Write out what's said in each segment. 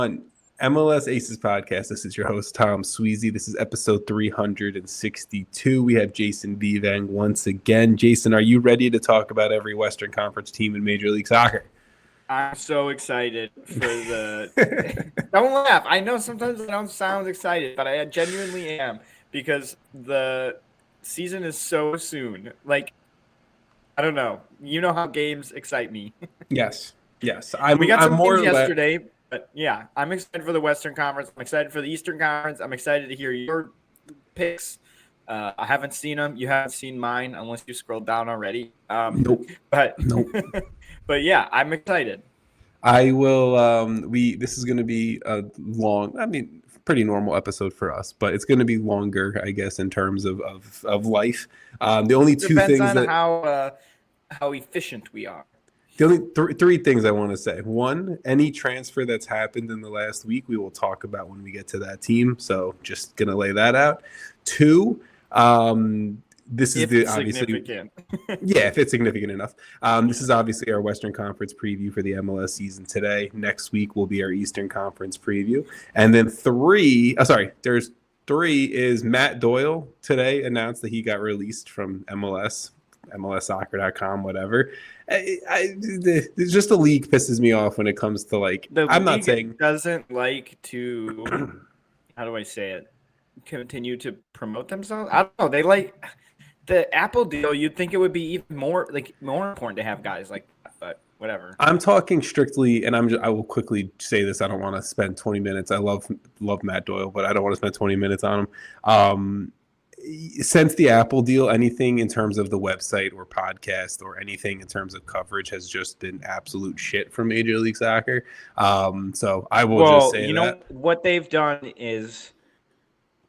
on MLS Aces Podcast. This is your host, Tom Sweezy. This is episode 362. We have Jason Vivang once again. Jason, are you ready to talk about every Western Conference team in Major League Soccer? I'm so excited for the – don't laugh. I know sometimes I don't sound excited, but I genuinely am because the season is so soon. Like, I don't know. You know how games excite me. Yes. We got some games yesterday. But, yeah, I'm excited for the Western Conference. I'm excited for the Eastern Conference. I'm excited to hear your picks. I haven't seen them. You haven't seen mine unless you scrolled down already. Nope. But, yeah, I'm excited. I will this is going to be a long, pretty normal episode for us, but it's going to be longer, I guess, in terms of life. The only two things depends on how efficient we are. The only three things I want to say. One, any transfer that's happened in the last week, we will talk about when we get to that team. So just going to lay that out. Two, this is significant. If it's significant enough. This is obviously our Western Conference preview for the MLS season today. Next week will be our Eastern Conference preview. And then there's three is Matt Doyle today announced that he got released from MLS. MLSsoccer.com, whatever. It's just the league pisses me off when it comes to I'm not saying doesn't like to how do I say it? Continue to promote themselves. I don't know. They like the Apple deal. You'd think it would be even more important to have guys like that, but whatever. I'm talking strictly, and I will quickly say this. I don't want to spend 20 minutes. I love Matt Doyle, but I don't want to spend 20 minutes on him. Since the Apple deal, anything in terms of the website or podcast or anything in terms of coverage has just been absolute shit from Major League Soccer. So I will just say what they've done is,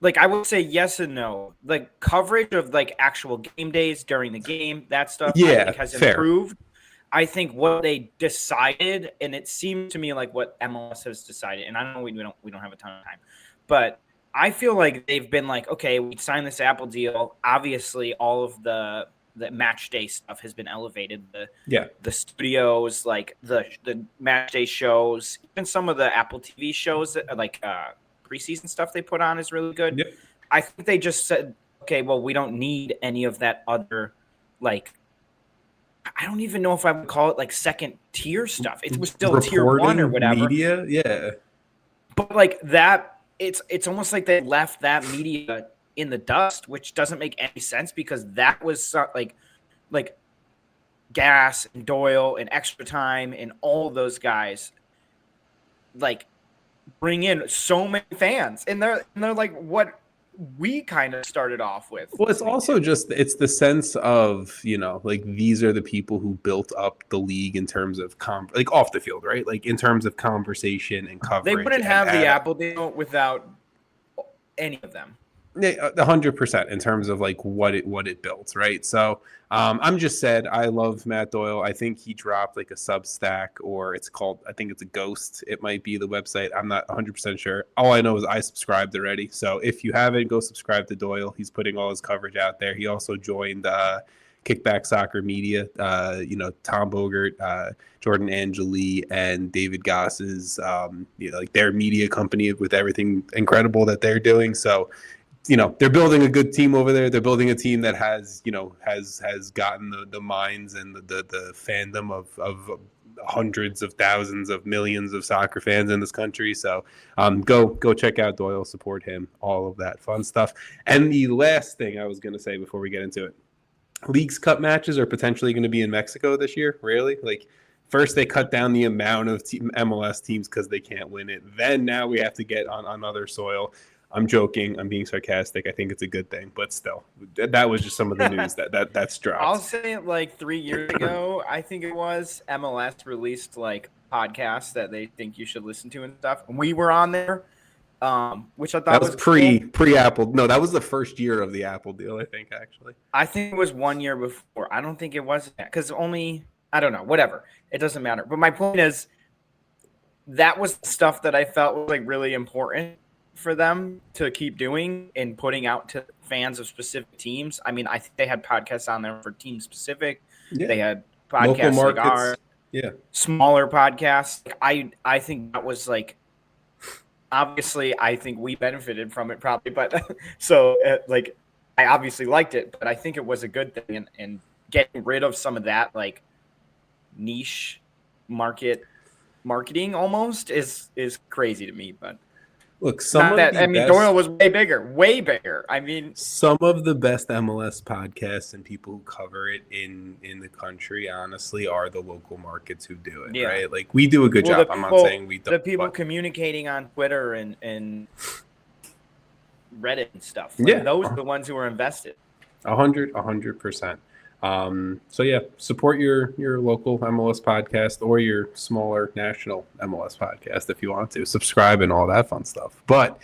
I would say yes and no. Like coverage of actual game days during the game, that stuff I think has improved. I think what they decided, and it seems to me like what MLS has decided, and I know we don't have a ton of time, but I feel like they've been okay, we signed this Apple deal. Obviously, all of the match day stuff has been elevated. The studios, the match day shows, even some of the Apple TV shows that preseason stuff they put on is really good. Yep. I think they just said, okay, well, we don't need any of that other I don't even know if I would call it second tier stuff. It was still tier one or whatever. Media, yeah. But that. It's almost like they left that media in the dust, which doesn't make any sense because that was like Gas and Doyle and Extra Time and all those guys bring in so many fans, and they're like what we kind of started off with. Well, it's also it's the sense of, these are the people who built up the league in terms of off the field, right? In terms of conversation and coverage. They wouldn't have the Apple deal without any of them. 100% in terms of what it built, right? So I'm just said I love Matt Doyle. I think he dropped a Substack, or it's called, I think it's a Ghost. It might be the website. I'm not 100% sure. All I know is I subscribed already. So if you haven't, go subscribe to Doyle. He's putting all his coverage out there. He also joined Kickback Soccer Media. Tom Bogert, Jordan Angeli, and David Goss's their media company with everything incredible that they're doing. So they're building a good team over there. They're building a team that has gotten the minds and the fandom of hundreds of thousands of millions of soccer fans in this country. So go check out Doyle, support him, all of that fun stuff. And the last thing I was going to say before we get into it, Leagues Cup matches are potentially going to be in Mexico this year. Really? First they cut down the amount of MLS teams because they can't win it. Then now we have to get on other soil. I'm joking. I'm being sarcastic. I think it's a good thing, but still, that was just some of the news that's dropped. I'll say 3 years ago, I think it was, MLS released podcasts that they think you should listen to and stuff. And we were on there, which I thought was pre Apple. No, that was the first year of the Apple deal, I think, actually. I think it was 1 year before. I don't think it was because I don't know, whatever. It doesn't matter. But my point is, that was stuff that I felt was really important for them to keep doing and putting out to fans of specific teams. I mean, I think they had podcasts on there for team specific. Yeah. They had podcasts like ours, smaller podcasts. I think that was obviously, I think we benefited from it probably, but so like I obviously liked it, but I think it was a good thing, and getting rid of some of that like niche marketing almost is crazy to me. But look, Doyle was way bigger. I mean, some of the best MLS podcasts and people who cover it in the country, honestly, are the local markets who do it, right? Like, we do a good job. I'm not saying we don't. The people communicating on Twitter and Reddit and stuff. Like, those are the ones who are invested. 100%. So yeah, support your local MLS podcast or your smaller national MLS podcast if you want to. Subscribe and all that fun stuff. But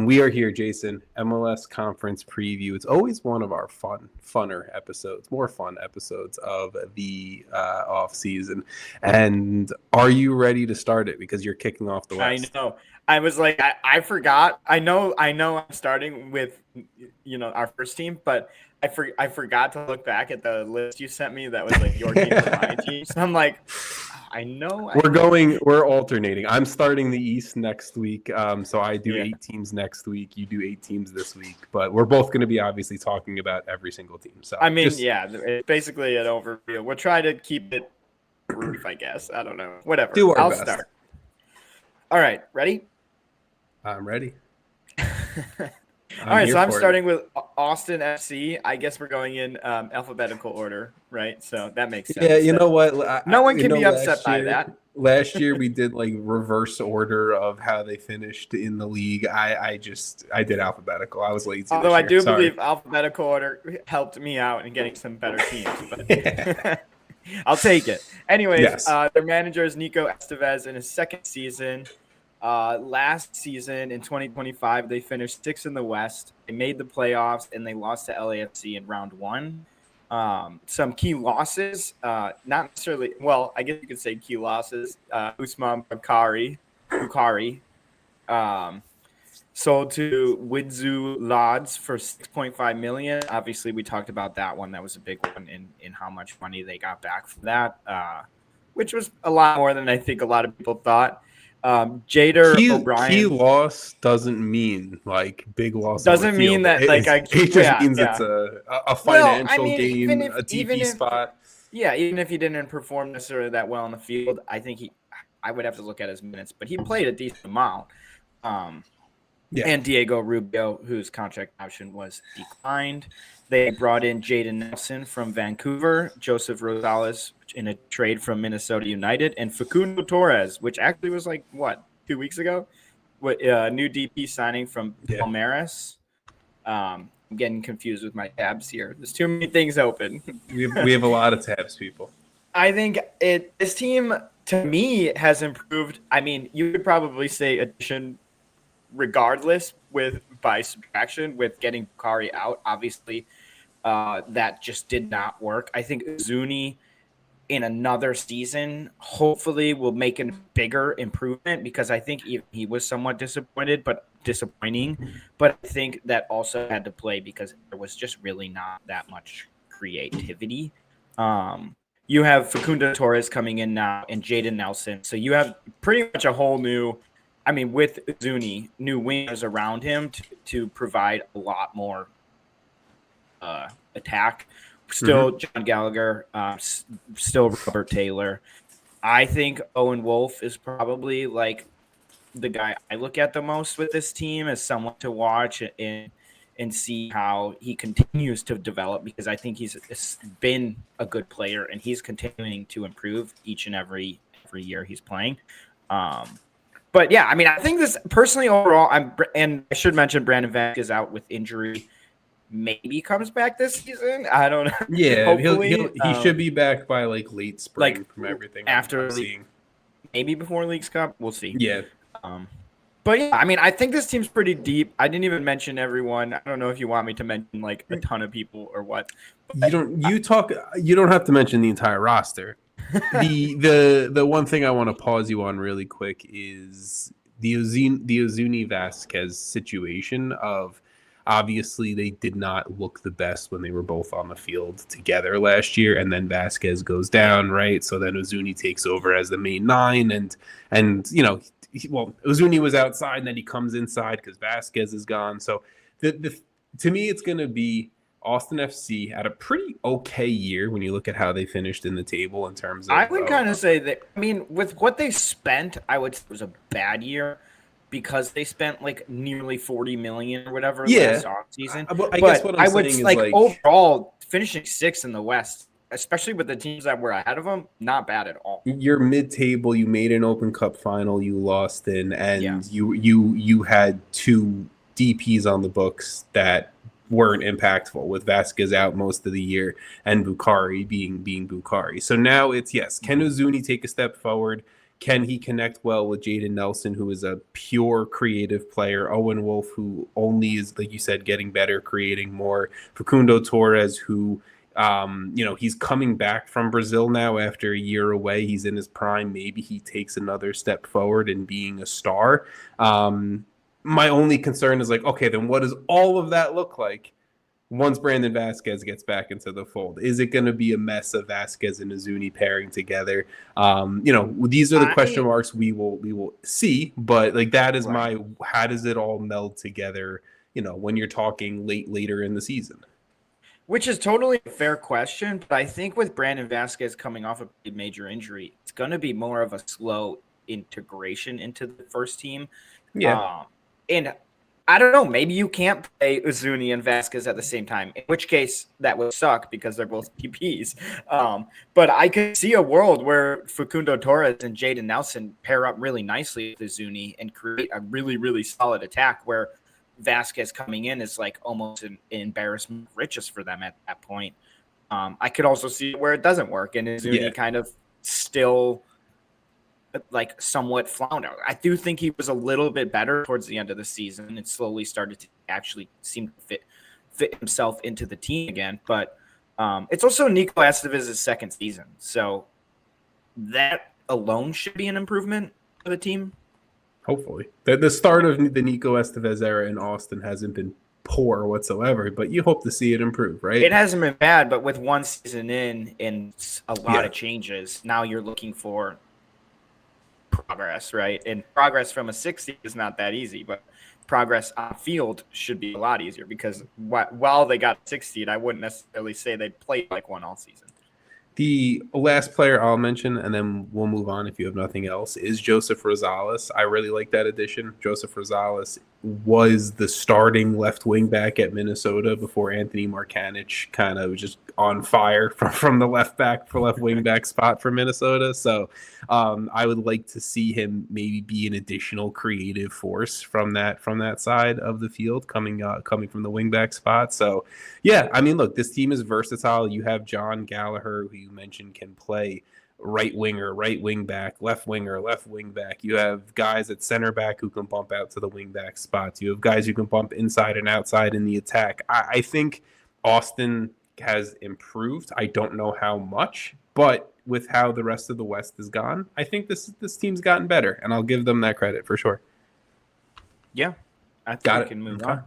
we are here, Jason, MLS conference preview. It's always one of our more fun episodes of the off season. And are you ready to start it? Because you're kicking off the West. I know. I was like, I forgot. I know I'm starting with, our first team, but I forgot to look back at the list you sent me that was like your team and my team. So I'm like, I know. We're alternating. I'm starting the East next week. So I do 8 teams next week. You do 8 teams this week. But we're both going to be obviously talking about every single team. So I mean, it's basically an overview. We'll try to keep it brief, I guess. I don't know. Whatever. I'll best. Start. All right. Ready? I'm ready. All right, so I'm starting with Austin FC. I guess we're going in alphabetical order, right? So that makes sense. Yeah, you know what? No one can be upset by that. Last year we did like reverse order of how they finished in the league. I did alphabetical. I was lazy. Although I do believe alphabetical order helped me out in getting some better teams. But I'll take it. Anyways, their manager is Nico Estevez in his second season. Last season in 2025, they finished 6th in the West. They made the playoffs and they lost to LAFC in round 1. Some key losses, not necessarily. Well, I guess you could say key losses. Usman Bukhari, sold to Widzu Lodz for $6.5 million. Obviously, we talked about that one. That was a big one in how much money they got back from that, which was a lot more than I think a lot of people thought. Jader O'Brien. Key loss doesn't mean like big loss. Doesn't mean that it just means it's a financial gain, a TV spot. Even if he didn't perform necessarily that well on the field, I think I would have to look at his minutes, but he played a decent amount. And Diego Rubio, whose contract option was declined. They brought in Jaden Nelson from Vancouver, Joseph Rosales in a trade from Minnesota United, and Facundo Torres, which actually was 2 weeks ago, with new DP signing from Palmeiras. I'm getting confused with my tabs here. There's too many things open. We have a lot of tabs, people. I think this team, to me, has improved. I mean, you could probably say addition regardless by subtraction with getting Bukhari out. Obviously, that just did not work. I think Zuni in another season hopefully will make a bigger improvement, because I think he was somewhat disappointing. But I think that also had to play because there was just really not that much creativity. You have Facundo Torres coming in now and Jaden Nelson. So you have pretty much a whole new, with Zuni, new wingers around him to provide a lot more attack. Still John Gallagher, still Robert Taylor. I think Owen Wolf is probably the guy I look at the most with this team as someone to watch and see how he continues to develop, because I think he's been a good player and he's continuing to improve each and every year he's playing. But yeah, I think this personally overall, and I should mention Brandon Vank is out with injury. Maybe comes back this season. I don't know. Yeah, he should be back by late spring from everything after maybe before Leagues Cup. We'll see. Yeah. But yeah, I think this team's pretty deep. I didn't even mention everyone. I don't know if you want me to mention a ton of people or what. But you don't have to mention the entire roster. The one thing I want to pause you on really quick is the Ozuni Vasquez situation of Obviously, they did not look the best when they were both on the field together last year, and then Vasquez goes down, right? So then Ozuni takes over as the main nine, and Ozuni was outside, and then he comes inside because Vasquez is gone. So to me, it's going to be Austin FC had a pretty okay year when you look at how they finished in the table in terms of. I would kind of say that. I mean, with what they spent, I would say it was a bad year because they spent like nearly $40 million or whatever last offseason. I guess what I'm saying is like overall finishing sixth in the West, especially with the teams that were ahead of them, not bad at all. You're mid-table. You made an Open Cup final. You lost in, and you had two DPs on the books that weren't impactful, with Vasquez out most of the year and Bukhari being Bukhari. So now it's, yes, can Ozuni take a step forward? Can he connect well with Jaden Nelson, who is a pure creative player? Owen Wolf, who only is, like you said, getting better, creating more. Facundo Torres, who, he's coming back from Brazil now after a year away. He's in his prime. Maybe he takes another step forward in being a star. My only concern is like, okay, then what does all of that look like once Brandon Vasquez gets back into the fold? Is it going to be a mess of Vasquez and Ozuni pairing together? These are the question marks we will see, but like that is how does it all meld together, when you're talking later in the season? Which is totally a fair question, but I think with Brandon Vasquez coming off a major injury, it's going to be more of a slow integration into the first team. Yeah. And I don't know, maybe you can't play Ozuni and Vasquez at the same time, in which case that would suck because they're both DPs. But I could see a world where Facundo Torres and Jaden Nelson pair up really nicely with Ozuni and create a really, really solid attack where Vasquez coming in is like almost an embarrassment of riches for them at that point. I could also see where it doesn't work and Ozuni kind of still like somewhat flounder. I do think he was a little bit better towards the end of the season and slowly started to actually seem to fit himself into the team again. But it's also Nico Estevez's second season. So that alone should be an improvement for the team. Hopefully. The start of the Nico Estevez era in Austin hasn't been poor whatsoever, but you hope to see it improve, right? It hasn't been bad, but with one season in and a lot of changes, now you're looking for progress, right? And progress from a 60 is not that easy, but progress on field should be a lot easier because while they got 60, I wouldn't necessarily say they played like one all season. The last player I'll mention, and then we'll move on if you have nothing else, is Joseph Rosales. I really like that addition. Joseph Rosales was the starting left wing back at Minnesota before Anthony Markanich kind of was just on fire from the left wing back spot for Minnesota. So I would like to see him maybe be an additional creative force from that side of the field coming from the wing back spot. So yeah, I mean, look, this team is versatile. You have John Gallagher, who you mentioned can play right winger, right wing back, left winger, left wing back. You have guys at center back who can bump out to the wing back spots. You have guys who can bump inside and outside in the attack. I think Austin has improved. I don't know how much, but with how the rest of the West has gone, I think this team's gotten better, and I'll give them that credit for sure. Yeah, I think we can move on.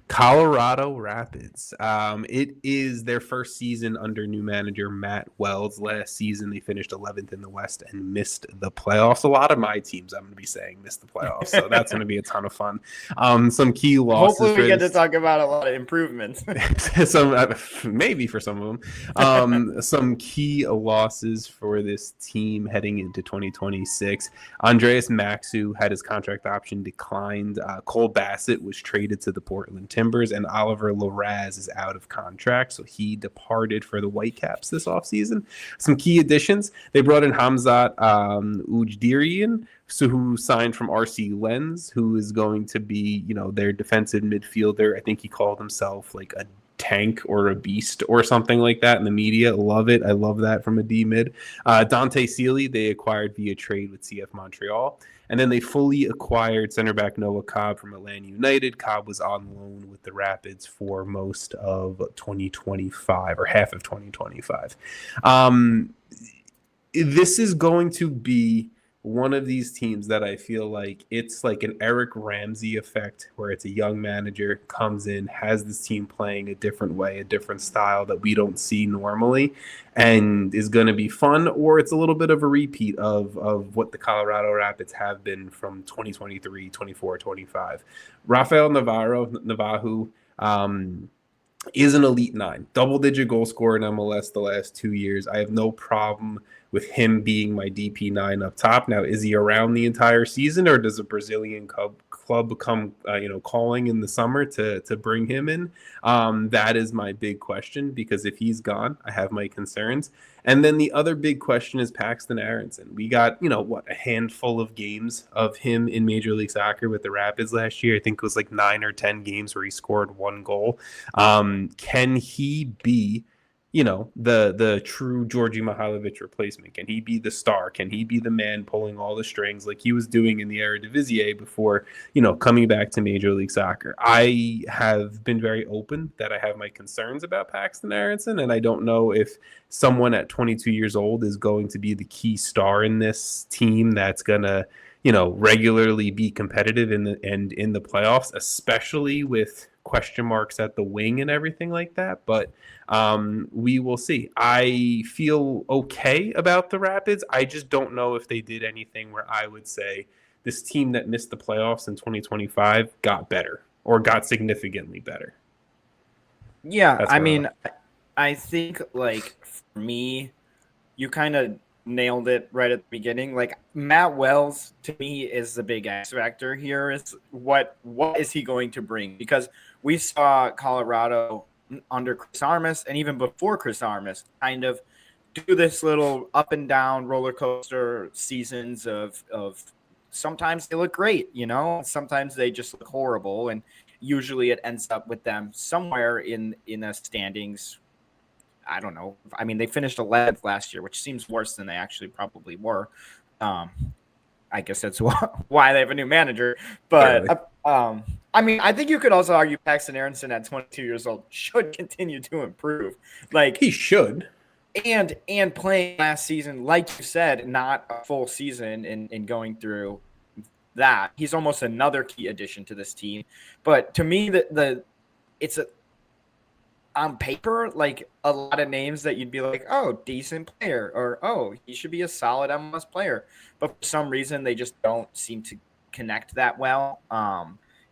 Colorado Rapids. It is their first season under new manager Matt Wells. Last season, they finished 11th in the West and missed the playoffs. A lot of my teams, I'm going to be saying, missed the playoffs, so that's going to be a ton of fun. Some key losses. Hopefully, we get to talk about a lot of improvements. Maybe for some of them. Some key losses for this team heading into 2026. Andreas Maxu had his contract option declined. Cole Bassett was traded to the Portland Timbers, and Oliver Larraz is out of contract, so he departed for the Whitecaps this offseason. Some key additions: they brought in Hamzat Ujdirian, who signed from RC Lens, who is going to be, their defensive midfielder. I think he called himself like a tank or a beast or something like that in the media. Love it. I love that from a D mid. Dante Sealy, they acquired via trade with CF Montreal. And then they fully acquired center back Noah Cobb from Atlanta United. Cobb was on loan with the Rapids for most of 2025 or half of 2025. This is going to be one of these teams that I feel like it's like an Eric Ramsey effect, where it's a young manager comes in, has this team playing a different way, a different style that we don't see normally, and is going to be fun, or it's a little bit of a repeat of what the Colorado Rapids have been from 2023, 24, 25. Rafael Navajo, is an elite 9, double-digit goal scorer in MLS the last 2 years. I have no problem with him being my DP9 up top. Now, is he around the entire season, or does a Brazilian club come, calling in the summer to bring him in? That is my big question, because if he's gone, I have my concerns. And then the other big question is Paxton Aronson. We got, a handful of games of him in Major League Soccer with the Rapids last year. I think it was like 9 or 10 games where he scored 1 goal. Can he be the true Georgi Mihailovic replacement? Can he be the star? Can he be the man pulling all the strings like he was doing in the Eredivisie before, coming back to Major League Soccer? I have been very open that I have my concerns about Paxton Aronson, and I don't know if someone at 22 years old is going to be the key star in this team that's going to, regularly be competitive in the playoffs, especially with question marks at the wing and everything like that. But we will see. I feel okay about the Rapids. I just don't know if they did anything where I would say this team that missed the playoffs in 2025 got better or got significantly better. Yeah, I think, like, for me, you kind of nailed it right at the beginning. Like, Matt Wells, to me, is the big X factor here. Is what is he going to bring? Because we saw Colorado under Chris Armas, and even before Chris Armas, kind of do this little up and down roller coaster seasons of sometimes they look great, sometimes they just look horrible, and usually it ends up with them somewhere in the standings. I don't know. I mean, they finished 11th last year, which seems worse than they actually probably were. I guess that's why they have a new manager. But I think you could also argue Paxton Aronson at 22 years old should continue to improve. Like, he should. And playing last season, like you said, not a full season and going through that, he's almost another key addition to this team. But to me, it's on paper, like, a lot of names that you'd be like, oh, decent player, or, oh, he should be a solid MLS player. But for some reason, they just don't seem to connect that well.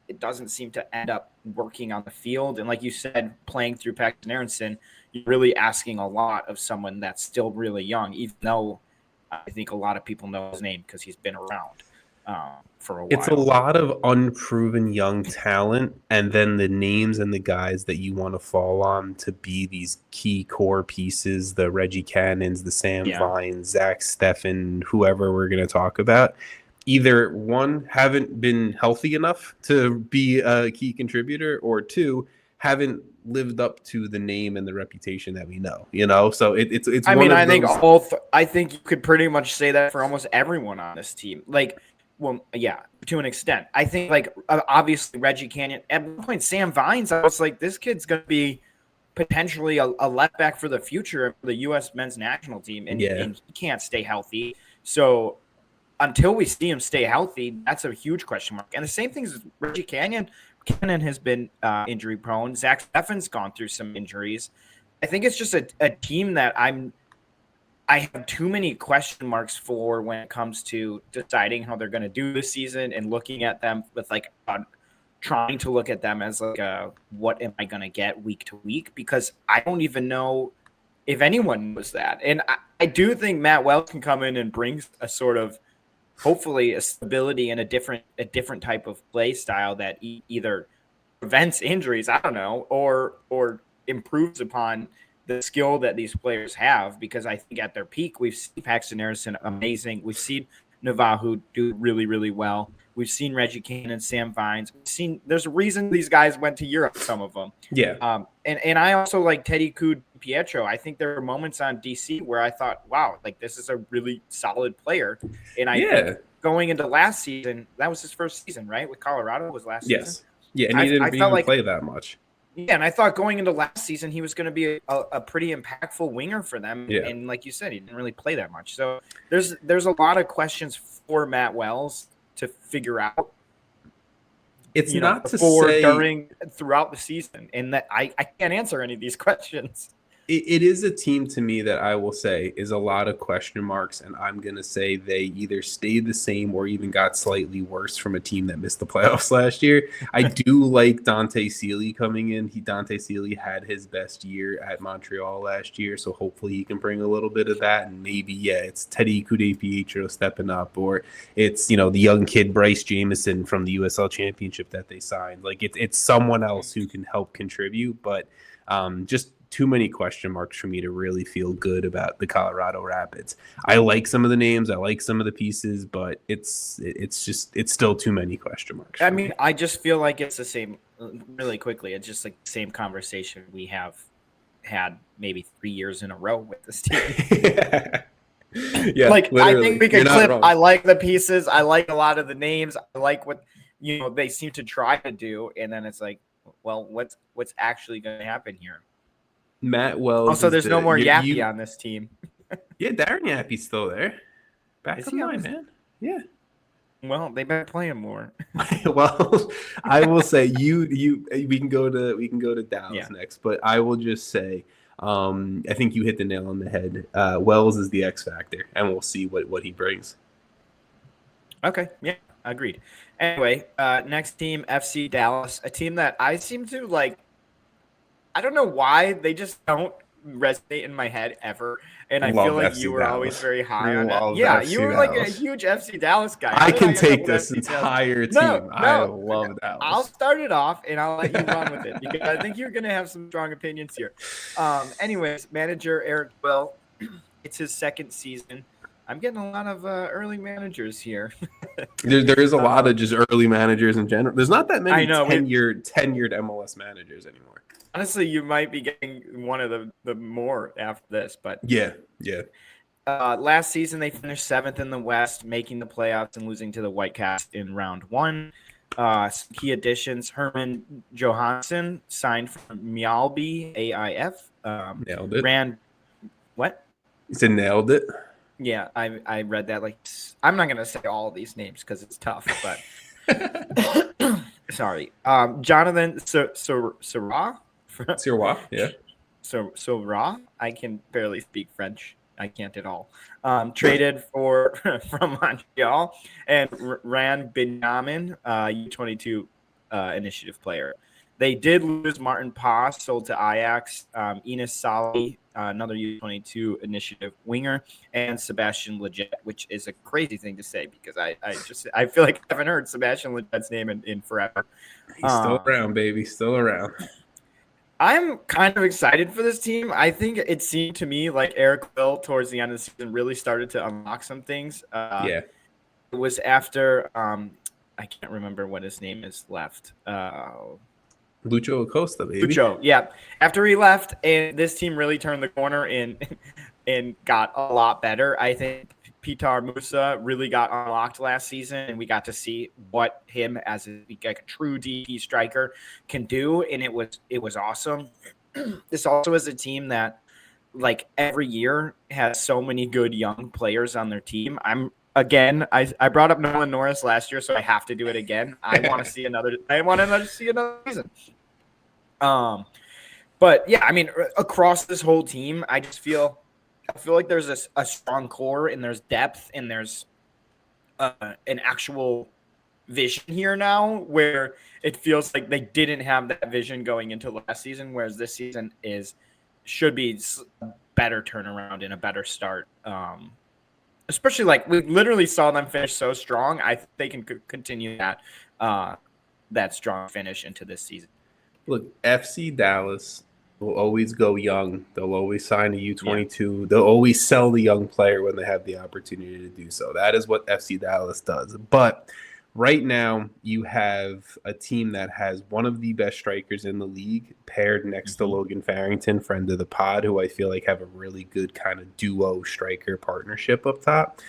It doesn't seem to end up working on the field. And like you said, playing through Paxton Aronson, you're really asking a lot of someone that's still really young, even though I think a lot of people know his name because he's been around for a while. It's a lot of unproven young talent, and then the names and the guys that you want to fall on to be these key core pieces, the Reggie Cannons, the Sam Vines, Zach Steffen, whoever we're going to talk about, either one, haven't been healthy enough to be a key contributor, or two, haven't lived up to the name and the reputation that we know, So it's. I think both. I think you could pretty much say that for almost everyone on this team. Like, well, yeah, to an extent. I think, like, obviously Reggie Cannon. At one point, Sam Vines, I was like, this kid's going to be potentially a left back for the future of the U.S. men's national team, and he can't stay healthy. So until we see him stay healthy, that's a huge question mark. And the same thing is Reggie Cannon. Cannon has been injury prone. Zach Steffen's gone through some injuries. I think it's just a team that I have too many question marks for when it comes to deciding how they're going to do this season and looking at them with, like, trying to look at them as, like, what am I going to get week to week? Because I don't even know if anyone knows that. And I do think Matt Wells can come in and bring a sort of, hopefully, a stability and a different type of play style that either prevents injuries, I don't know, or improves upon the skill that these players have, because I think at their peak, we've seen Paxton Aronson amazing. We've seen Navajo do really, really well. We've seen Reggie Cannon, Sam Vines. There's a reason these guys went to Europe, some of them. Yeah. And I also like Teddy Kud Pietro. I think there were moments on DC where I thought, wow, like, this is a really solid player. And I think going into last season, that was his first season, right? With Colorado was last season. Yeah, and he didn't even play that much. Yeah, and I thought going into last season he was going to be a pretty impactful winger for them. Yeah. And like you said, he didn't really play that much. So there's a lot of questions for Matt Wells to figure out. It's not to say during throughout the season, and that I can't answer any of these questions. It is a team to me that I will say is a lot of question marks, and I'm going to say they either stayed the same or even got slightly worse from a team that missed the playoffs last year. I do like Dante Sealy coming in. Dante Sealy had his best year at Montreal last year, so hopefully he can bring a little bit of that, and maybe, it's Teddy Kude-Pietro stepping up, or it's, the young kid Bryce Jamison from the USL Championship that they signed. Like, it's someone else who can help contribute, but just too many question marks for me to really feel good about the Colorado Rapids. I like some of the names, I like some of the pieces, but it's still too many question marks. I mean, I just feel like it's the same. Really quickly, it's just like the same conversation we have had maybe 3 years in a row with this team. Yeah, like literally. I think we can clip. I like the pieces. I like a lot of the names. I like what they seem to try to do, and then it's like, well, what's actually going to happen here? Matt Wells. Also, there's no more Yappy on this team. Yeah, Darren Yappy's still there. Back in line, man. Yeah. Well, they better play him more. Well, I will say we can go to Dallas next, but I will just say I think you hit the nail on the head. Wells is the X factor, and we'll see what he brings. Okay, yeah, agreed. Anyway, next team, FC Dallas, a team that I seem to like. I don't know why they just don't resonate in my head ever, and I feel like you were always very high on it. Yeah, you were like a huge FC Dallas guy. I can take this entire team. I love Dallas. I'll start it off, and I'll let you run with it because I think you're going to have some strong opinions here. Anyways, manager Eric Will, it's his second season. I'm getting a lot of early managers here. there is a lot of just early managers in general. There's not that many tenured MLS managers anymore. Honestly, you might be getting one of the more after this, but yeah. Last season they finished 7th in the West, making the playoffs and losing to the Whitecaps in round 1. Some key additions: Herman Johansson signed from Mjällby AIF. Nailed it. What? You said nailed it. Yeah, I read that. Like, I'm not gonna say all of these names because it's tough, but sorry. Jonathan Sirah. Sirwa, yeah. So Ra, I can barely speak French. I can't at all. Traded from Montreal, and Ran Benjamin, U22 initiative player. They did lose Martin Paas, sold to Ajax, Enes Sali, another U22 initiative winger, and Sebastian Leggett, which is a crazy thing to say because I feel like I haven't heard Sebastian Leggett's name in forever. He's still around, baby, still around. I'm kind of excited for this team. I think it seemed to me like Eric Will towards the end of the season really started to unlock some things. It was after I can't remember what his name is left. Lucho Acosta, baby. Lucho, yeah. After he left, and this team really turned the corner and got a lot better. I think Pitar Musa really got unlocked last season, and we got to see what him as a true DP striker can do, and it was awesome. This also is a team that, like, every year has so many good young players on their team. I brought up Nolan Norris last year, so I have to do it again. I want to see another season. But yeah, I mean, across this whole team, I feel like there's a strong core, and there's depth, and there's an actual vision here now, where it feels like they didn't have that vision going into last season, whereas this season should be a better turnaround and a better start. Especially, like, we literally saw them finish so strong. I think they can continue that strong finish into this season. Look, FC Dallas will always go young. They'll always sign a U22. Yeah. They'll always sell the young player when they have the opportunity to do so. That is what FC Dallas does. But right now, you have a team that has one of the best strikers in the league paired next to Logan Farrington, friend of the pod, who I feel like have a really good kind of duo striker partnership up top.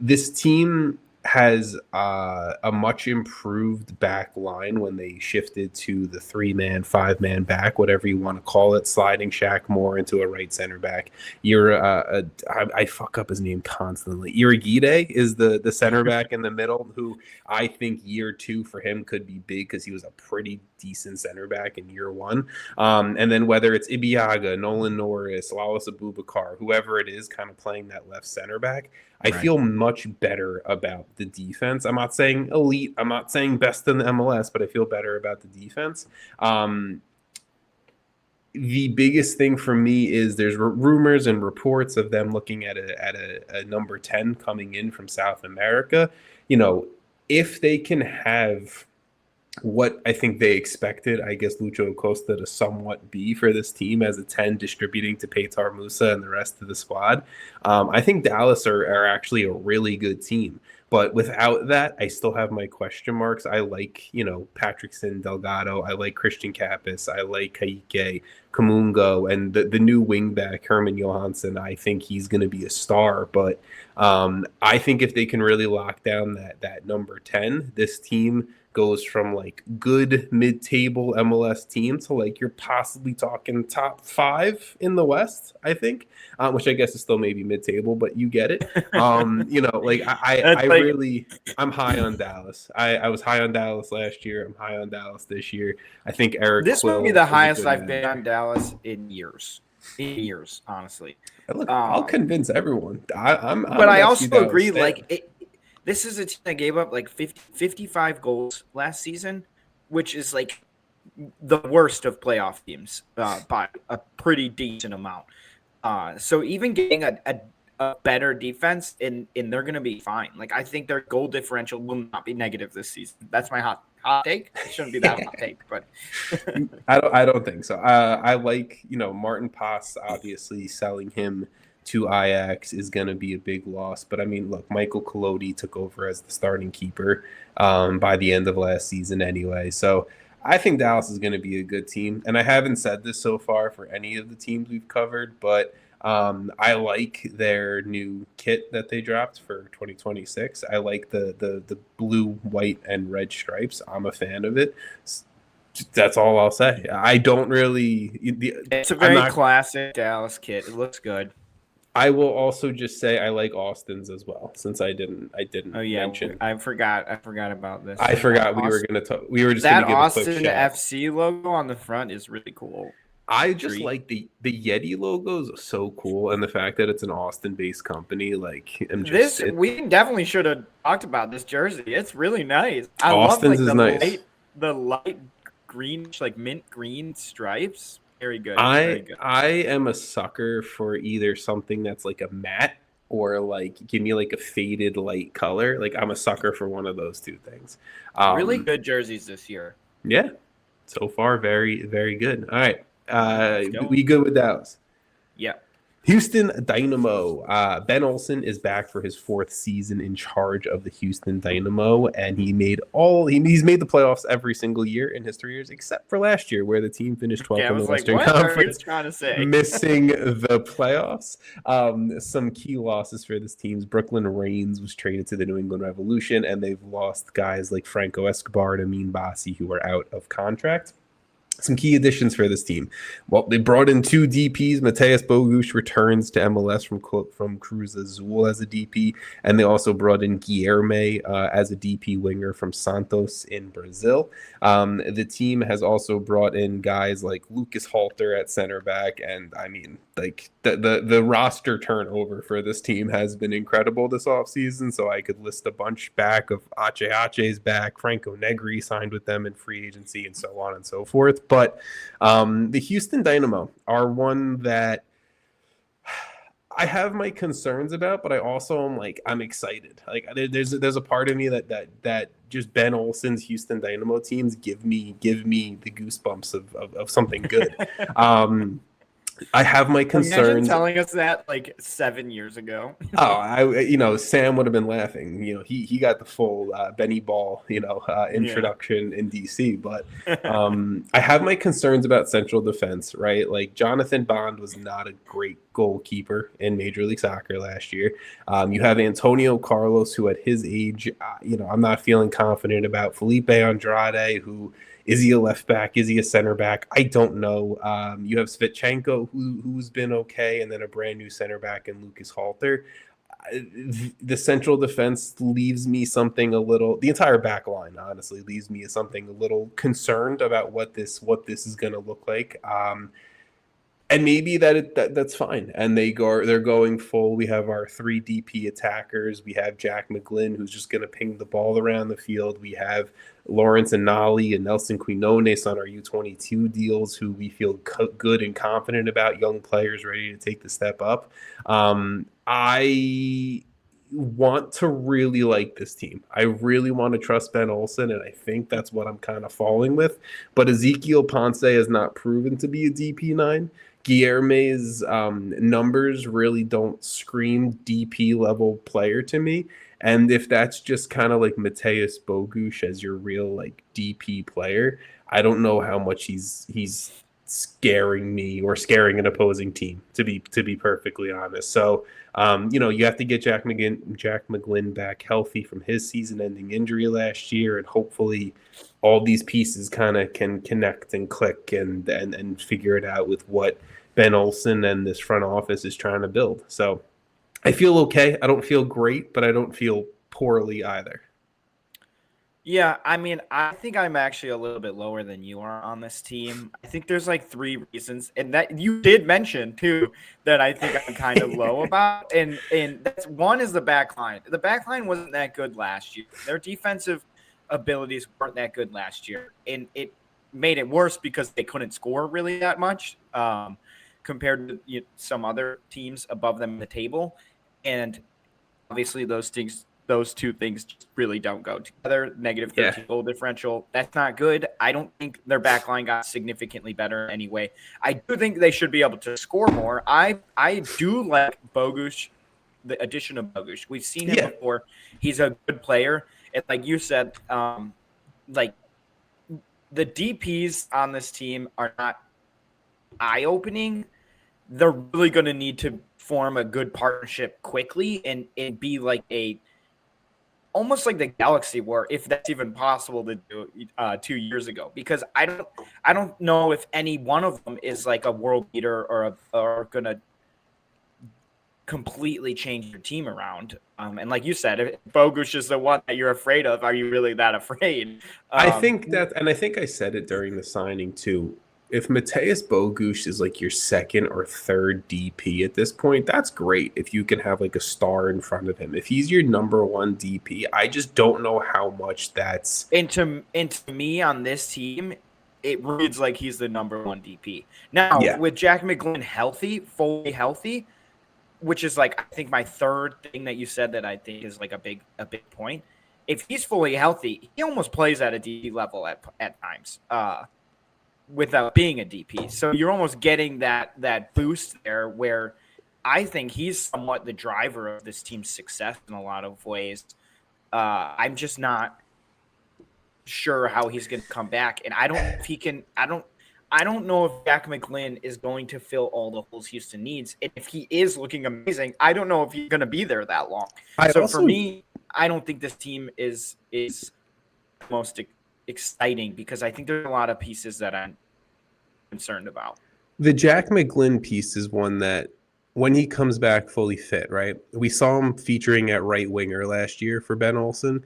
This team has a much improved back line when they shifted to the 3-man, 5-man back, whatever you want to call it, sliding Shaq Moore into a right center back. I fuck up his name constantly. Iragide is the center back in the middle, who I think year 2 for him could be big because he was a pretty decent center back in year 1. And then whether it's Ibiaga, Nolan Norris, Wallace Abubakar, whoever it is kind of playing that left center back, I feel much better about the defense. I'm not saying elite. I'm not saying best in the MLS, but I feel better about the defense. The biggest thing for me is there's rumors and reports of them looking at a number 10 coming in from South America. If they can have what I think they expected, I guess, Lucho Acosta to somewhat be for this team as a 10, distributing to Peitar Musa and the rest of the squad. I think Dallas are actually a really good team. But without that, I still have my question marks. I like, Patrickson, Delgado. I like Christian Kappas. I like Kaique, Kamungo, and the new wingback, Herman Johansson. I think he's going to be a star. But I think if they can really lock down that number 10, this team goes from like good mid-table MLS team to like you're possibly talking top 5 in the West, I think, which I guess is still maybe mid-table, but you get it. I'm high on Dallas. I was high on Dallas last year. I'm high on Dallas this year. I think Eric. This will be the highest I've been on Dallas in years. Honestly. Look, I'll convince everyone. I also agree. This is a team that gave up like 55 goals last season, which is like the worst of playoff teams by a pretty decent amount. So even getting a better defense, and they're going to be fine. Like, I think their goal differential will not be negative this season. That's my hot take. It shouldn't be that hot take, but I don't think so. I like, Martin Pass, obviously selling him to Ajax is going to be a big loss. But I mean, look, Michael Collodi took over as the starting keeper by the end of last season anyway. So I think Dallas is going to be a good team. And I haven't said this so far for any of the teams we've covered, but I like their new kit that they dropped for 2026. I like the blue, white, and red stripes. I'm a fan of it. That's all I'll say. I don't really. It's a very classic Dallas kit. It looks good. I will also just say I like Austin's as well, since I didn't mention. I forgot about this. I forgot we were going to talk. We were just going to give Austin a quick shout. FC logo on the front is really cool. I just like the Yeti logo is so cool, and the fact that it's an Austin-based company. Like, we definitely should have talked about this jersey. It's really nice. Austin's is nice. The light green, like mint green stripes. Very good. I am a sucker for either something that's like a matte or like give me like a faded light color. Like, I'm a sucker for one of those two things. Really good jerseys this year. Yeah. So far, very, very good. All right. We good with Dallas? Yeah. Houston Dynamo. Ben Olsen is back for his 4th season in charge of the Houston Dynamo, and he's made the playoffs every single year in his 3 years, except for last year, where the team finished 12th in the Western Conference, missing the playoffs. Some key losses for this team. Brooklyn Reigns was traded to the New England Revolution, and they've lost guys like Franco Escobar and Amin Bassi, who are out of contract. Some key additions for this team. Well, they brought in 2 DPs. Mateus Bogusz returns to MLS from Cruz Azul as a DP, and they also brought in Guilherme as a DP winger from Santos in Brazil. The team has also brought in guys like Lucas Halter at center back, and I mean, like the roster turnover for this team has been incredible this offseason. So I could list a bunch back of Ache's back, Franco Negri signed with them in free agency, and so on and so forth. But the Houston Dynamo are one that I have my concerns about, but I also am like, I'm excited. Like, there's a part of me that just Ben Olsen's Houston Dynamo teams give me the goosebumps of something good. I have my concerns. Imagine telling us that like 7 years ago. Sam would have been laughing. He got the full Benny Ball, introduction in DC. But I have my concerns about central defense, right? Like, Jonathan Bond was not a great goalkeeper in Major League Soccer last year. You have Antonio Carlos, who at his age, I'm not feeling confident about. Felipe Andrade, who is he a left back? Is he a center back? I don't know. You have Svitchenko, who's been okay, and then a brand new center back in Lucas Halter. The central defense leaves me something a little. The entire back line, honestly, leaves me something a little concerned about what this is going to look like. And maybe that's fine. And they're going full. We have our 3 DP attackers. We have Jack McGlynn, who's just going to ping the ball around the field. We have Lawrence Anali and Nelson Quinones on our U22 deals, who we feel good and confident about, young players ready to take the step up. I want to really like this team. I really want to trust Ben Olsen, and I think that's what I'm kind of falling with. But Ezekiel Ponce has not proven to be a DP9. Guilherme's numbers really don't scream DP level player to me. And if that's just kind of like Mateus Bogusz as your real like DP player, I don't know how much he's scaring me or scaring an opposing team, to be perfectly honest. So you have to get Jack McGlynn back healthy from his season-ending injury last year, and hopefully all these pieces kind of can connect and click and figure it out with what Ben Olsen and this front office is trying to build. So I feel okay. I don't feel great, but I don't feel poorly either. Yeah, I mean, I think I'm actually a little bit lower than you are on this team. I think there's like 3 reasons, and that you did mention too that I think I'm kind of low about. And that's one is the back line. The back line wasn't that good last year. Their defensive abilities weren't that good last year, and it made it worse because they couldn't score really that much compared to some other teams above them in the table. And obviously those 2 things just really don't go together. Negative 13 goal differential. That's not good. I don't think their back line got significantly better anyway. I do think they should be able to score more. I do like Bogusz, the addition of Bogusz. We've seen him before. He's a good player. And like you said, like the DPs on this team are not eye-opening. They're really going to need to form a good partnership quickly and be like almost like the Galaxy were, if that's even possible to do 2 years ago, because I don't know if any one of them is like a world beater or going to completely change your team around. And like you said, if Bogusz is the one that you're afraid of, are you really that afraid? I think I said it during the signing too. If Mateus Bogusz is like your second or third DP at this point, that's great if you can have like a star in front of him. If he's your number 1 DP, I just don't know how much that's... And to me on this team, it reads like he's the number 1 DP. Now, with Jack McGlynn fully healthy, which is like, I think my third thing that you said that I think is like a big point. If he's fully healthy, he almost plays at a DP level at times. Without being a DP. So you're almost getting that boost there where I think he's somewhat the driver of this team's success in a lot of ways. I'm just not sure how he's going to come back. And I don't know if he can – I don't know if Jack McGlynn is going to fill all the holes Houston needs. And if he is looking amazing, I don't know if he's going to be there that long. For me, I don't think this team is most exciting because I think there's a lot of pieces that I'm concerned about. The Jack McGlynn piece is one that when he comes back fully fit, right? We saw him featuring at right winger last year for Ben Olsen.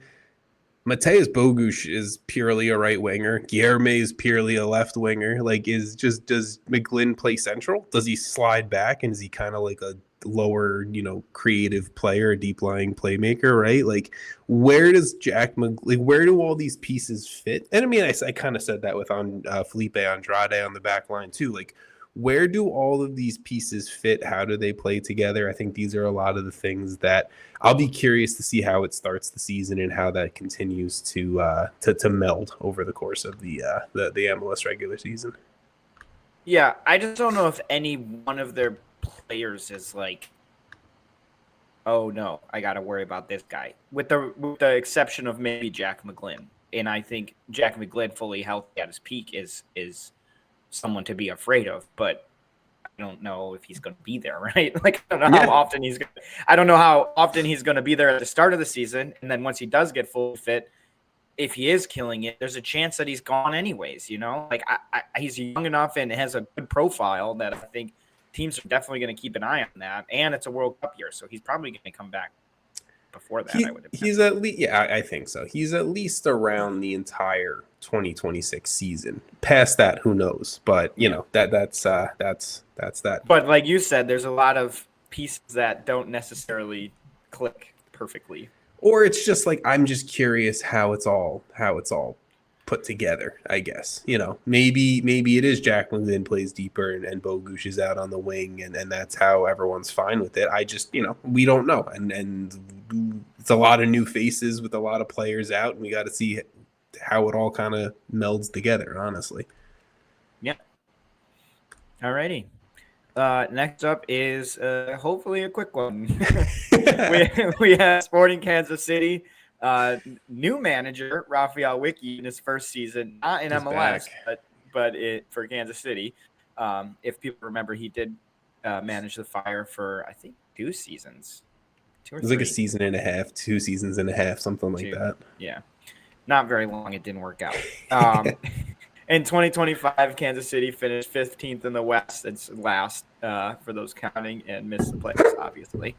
Mateus Bogusz is purely a right winger. Guilherme is purely a left winger. Like, does McGlynn play central? Does he slide back? And is he kind of like a lower, creative player, a deep lying playmaker, right? Like, where does where do all these pieces fit? And I mean, I kind of said that with Felipe Andrade on the back line too. Like, where do all of these pieces fit? How do they play together? I think these are a lot of the things that I'll be curious to see how it starts the season and how that continues to meld over the course of the MLS regular season. Yeah, I just don't know if any one of their players is like, oh no, I got to worry about this guy. With the exception of maybe Jack McGlynn, and I think Jack McGlynn fully healthy at his peak is someone to be afraid of. But don't know if he's going to be there, right? Like, I don't know how often he's going to be there at the start of the season. And then once he does get fully fit, if he is killing it, there's a chance that he's gone anyways, Like, he's young enough and has a good profile that I think teams are definitely going to keep an eye on that. And it's a World Cup year, so he's probably going to come back before that, I would imagine. He's at least, I think so. He's at least around the entire 2026 season. Past that, who knows? But that's that. But like you said, there's a lot of pieces that don't necessarily click perfectly. Or it's just like, I'm just curious how it's all put together, I guess. Maybe it is Jack London plays deeper and Bogusz is out on the wing, and that's how everyone's fine with it. I just, we don't know. And it's a lot of new faces with a lot of players out, and we got to see how it all kind of melds together, honestly. Yeah. Alrighty. Next up is hopefully a quick one. we have Sporting Kansas City. New manager Raphael Wicki in his first season, not in MLS, but for Kansas City. If people remember, he did manage the Fire for, I think, 2 seasons. 2 or 3. It was like a season and a half, 2 seasons and a half, something like that. Yeah, not very long. It didn't work out. In 2025, Kansas City finished 15th in the West. It's last for those counting and missed the playoffs, obviously.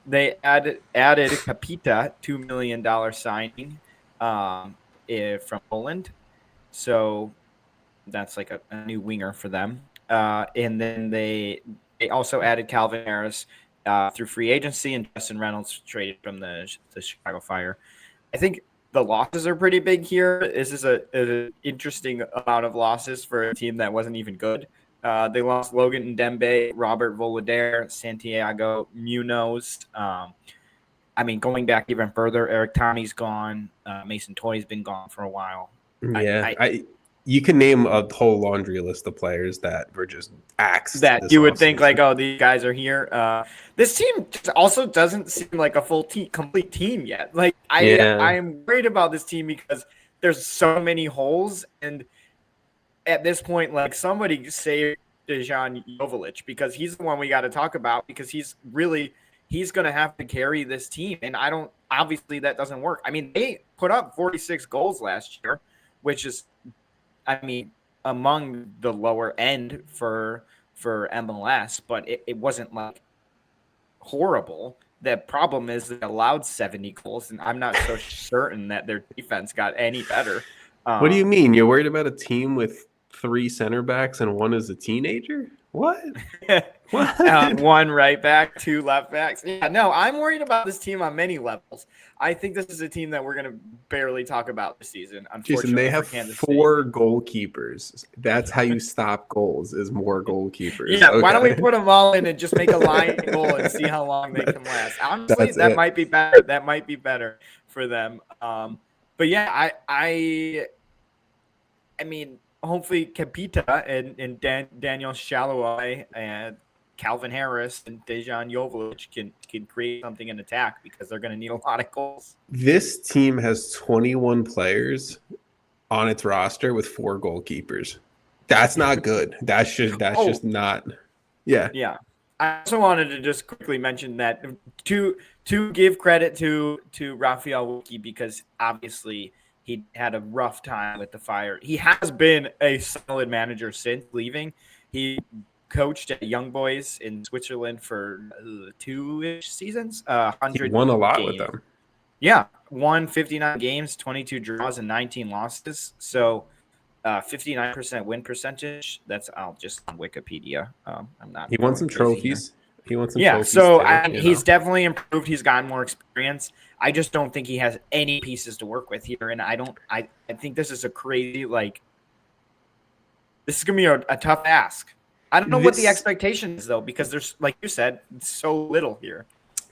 They added Capita, $2 million signing from Poland. So that's like a new winger for them. And then they also added Calvin Harris through free agency, and Justin Reynolds traded from the Chicago Fire. I think the losses are pretty big here. This is an interesting amount of losses for a team that wasn't even good. They lost Logan Ndembe, Robert Volader, Santiago Munoz. Going back even further, Eric Tommy's gone. Mason Toy's been gone for a while. Yeah, you can name a whole laundry list of players that were just axed. That you would think like, oh, these guys are here. This team also doesn't seem like a complete team yet. Like I'm worried about this team because there's so many holes, and at this point, like, somebody save Dejan Joveljic, because he's the one we got to talk about, because he's going to have to carry this team. And obviously that doesn't work. I mean, they put up 46 goals last year, which is, among the lower end for MLS, but it wasn't like horrible. The problem is they allowed 70 goals, and I'm not so certain that their defense got any better. What do you mean? You're worried about a team with 3 center backs and 1 is a teenager? What? What? 1 right back, 2 left backs. Yeah, no, I'm worried about this team on many levels. I think this is a team that we're going to barely talk about this season. Unfortunately, Jason, they have 4 goalkeepers. That's how you stop goals, is more goalkeepers. Yeah, okay. Why don't we put them all in and just make a line goal and see how long they can last? Honestly, that might be better. That might be better for them. But yeah, I mean, hopefully Capita and Daniel Shalaway and Calvin Harris and Dejan Joveljic can create something in attack, because they're going to need a lot of goals. This team has 21 players on its roster with 4 goalkeepers. That's not good. That's just not. Yeah. Yeah. I also wanted to just quickly mention that to give credit to Raphael Wicki, because obviously he had a rough time with the Fire. He has been a solid manager since leaving. He coached at Young Boys in Switzerland for 2-ish seasons. He won a lot with them. Yeah, won 59 games, 22 draws, and 19 losses. So 59% win percentage. That's just on Wikipedia. I'm not. He won some trophies. He won some trophies. So he's definitely improved. He's gotten more experience. I just don't think he has any pieces to work with here, and I think this is a crazy, this is gonna be a tough ask. I don't know what the expectation is, though, because there's, like you said, so little here.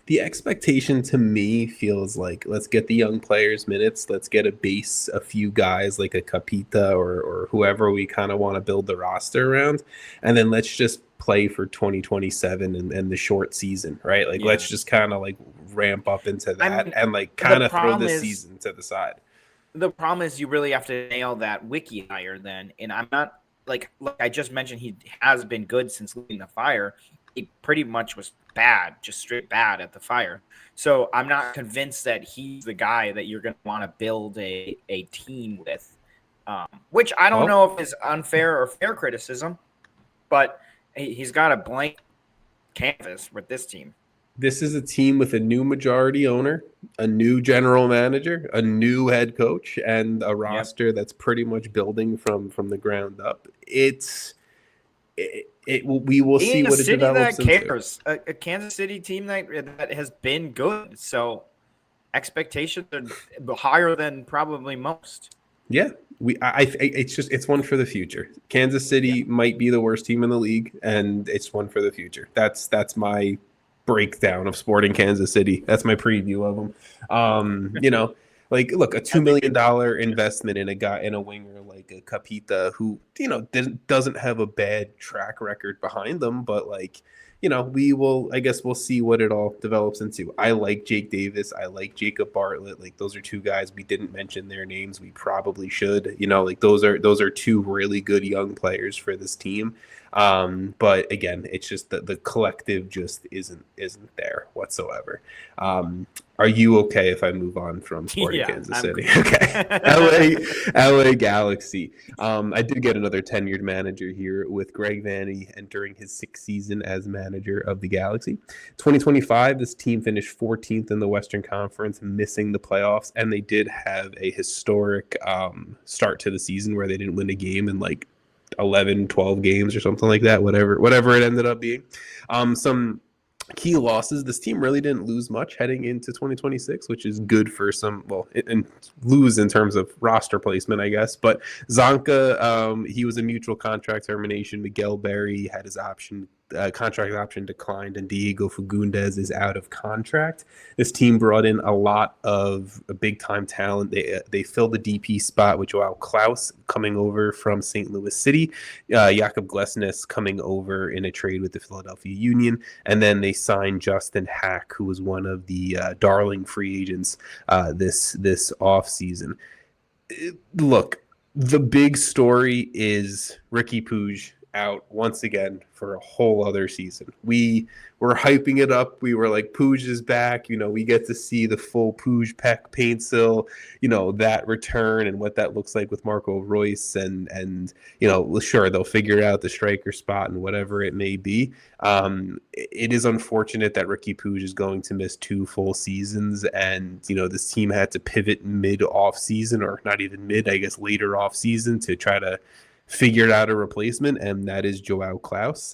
The expectation to me feels like, let's get the young players minutes. Let's get a few guys like a Capita or whoever we kind of want to build the roster around. And then let's just play for 2027 and the short season, right? Like, let's just kind of ramp up into that and kind of throw this season to the side. The problem is you really have to nail that Wicki hire then. And I'm not like I just mentioned, he has been good since leaving the Fire. He pretty much was bad, just straight bad at the Fire. So I'm not convinced that he's the guy that you're going to want to build a team with, which I don't know if is unfair or fair criticism, but he's got a blank canvas with this team. This is a team with a new majority owner, a new general manager, a new head coach, and a roster that's pretty much building from the ground up. We will see what it develops that cares. Into. A Kansas City team that has been good, so expectations are higher than probably most. Yeah, it's one for the future. Kansas City might be the worst team in the league, and it's one for the future. That's my breakdown of Sporting Kansas City. That's my preview of them. Like, look, a $2 million investment in a winger like a Capita, who doesn't have a bad track record behind them, but like, we'll see what it all develops into. I like Jake Davis. I like Jacob Bartlett. Like, those are two guys we didn't mention their names. We probably should. Like those are two really good young players for this team. But again, it's just that the collective just isn't there whatsoever. Are you okay if I move on from Sporting Kansas City? Okay. LA Galaxy. I did get another tenured manager here with Greg Vanney entering his 6th season as manager of the Galaxy. 2025, this team finished 14th in the Western Conference, missing the playoffs, and they did have a historic start to the season where they didn't win a game in like 11, 12 games or something like that, whatever it ended up being. Some key losses. This team really didn't lose much heading into 2026, which is good for and lose in terms of roster placement, I guess. But Zonka, he was a mutual contract termination. Miguel Berry had his contract option declined, and Diego Fagundes is out of contract. This team brought in a lot of big-time talent. They filled the DP spot with Joao Klaus coming over from St. Louis City, Jakob Glesnes coming over in a trade with the Philadelphia Union, and then they signed Justin Hack, who was one of the darling free agents this offseason. Look, the big story is Ricky Puig out once again for a whole other season. We were hyping it up. We were like, Puig is back. We get to see the full Puig, Peck, Paintsill, that return and what that looks like with Marco Royce and sure, they'll figure out the striker spot and whatever it may be. It is unfortunate that Ricky Puig is going to miss 2 full seasons, and this team had to pivot mid off season, or not even mid, I guess later off season, to try to figured out a replacement, and that is Joao Klaus.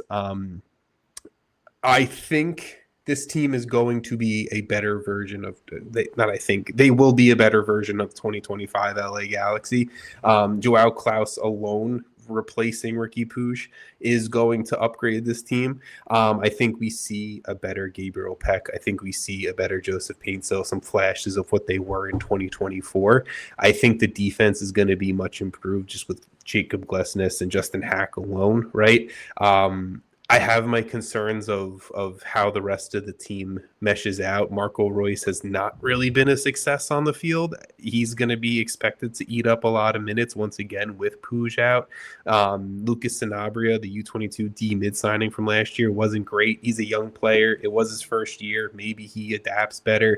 I think this team is going to be a better version of they will be a better version of 2025 LA Galaxy. Joao Klaus alone replacing Ricky Puig is going to upgrade this team. I think we see a better Gabriel Peck. I think we see a better Joseph Paintsill, some flashes of what they were in 2024. I think the defense is going to be much improved just with Jacob Glesnes and Justin Hack alone, right? I have my concerns of how the rest of the team meshes out. Marco Royce has not really been a success on the field. He's going to be expected to eat up a lot of minutes once again with Puig out. Lucas Sanabria, the U22D mid-signing from last year, wasn't great. He's a young player. It was his first year. Maybe he adapts better.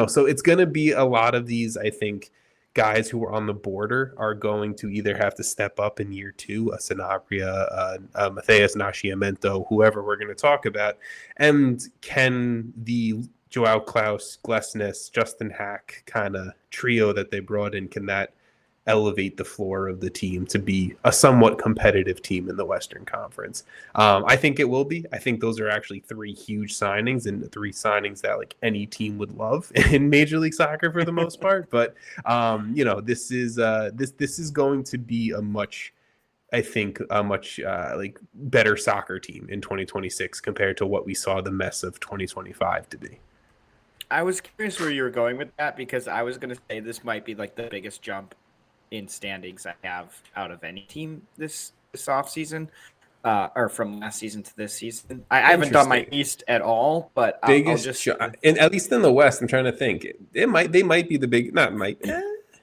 So it's going to be a lot of these, I think, guys who are on the border are going to either have to step up in year 2, a Sanabria, Matheus Nascimento, whoever we're going to talk about. And can the Joao Klaus, Glesnes, Justin Hack kind of trio that they brought in, can that elevate the floor of the team to be a somewhat competitive team in the Western Conference? I think it will be. I think those are actually 3 huge signings, and 3 signings that like any team would love in Major League Soccer for the most part. But this is going to be a much like better soccer team in 2026 compared to what we saw the mess of 2025 to be. I was curious where you were going with that, because I was going to say this might be like the biggest jump in standings I have out of any team this offseason, or from last season to this season. I haven't done my East at all, but and at least in the West, I'm trying to think. They might be the big, not might.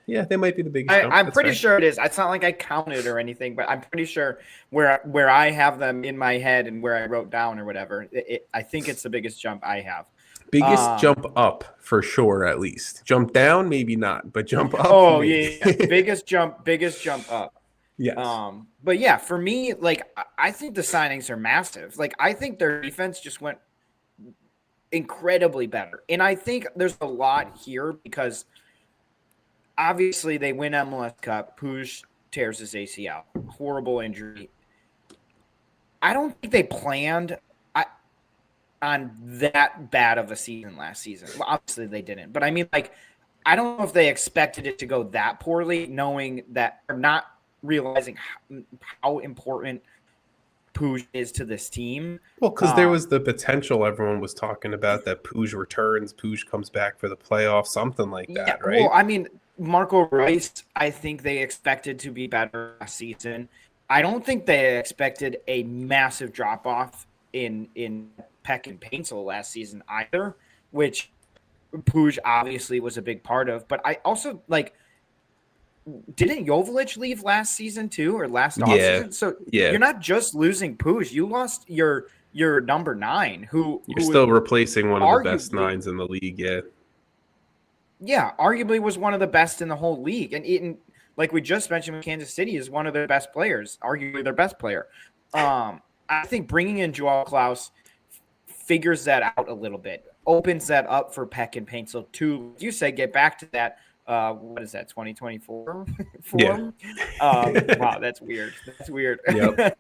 Yeah, they might be the biggest jump. I'm pretty sure it is. It's not like I counted or anything, but I'm pretty sure where I have them in my head and where I wrote down or whatever, I think it's the biggest jump I have. Biggest jump up for sure, at least. Jump down, maybe not, but jump up. Oh, yeah. biggest jump up. Yes. But yeah, for me, like, I think the signings are massive. Like, I think their defense just went incredibly better. And I think there's a lot here because obviously they win MLS Cup. Puig tears his ACL. Horrible injury. I don't think they planned on that bad of a season last season. Well, obviously they didn't. But I mean, like, I don't know if they expected it to go that poorly, knowing that they're not realizing how important Puig is to this team. Well, because there was the potential everyone was talking about that Puig returns, Puig comes back for the playoffs, something like that, right? Well, I mean, Marco Reus, I think they expected to be better last season. I don't think they expected a massive drop-off in Peck and Paintsel last season either, which Puig obviously was a big part of. But I also, like, didn't Joveljic leave last season too, or last offseason? So you're not just losing Puig. You lost your number 9, who you're still replacing one of the best 9s in the league. Yeah, arguably was one of the best in the whole league, and Eaton, like we just mentioned, Kansas City is one of their best players, arguably their best player. I think bringing in Joao Klaus figures that out a little bit, opens that up for Peck and Paintsel to, you say, get back to that. What is that, 2024 form? Wow, that's weird. That's weird. Yep.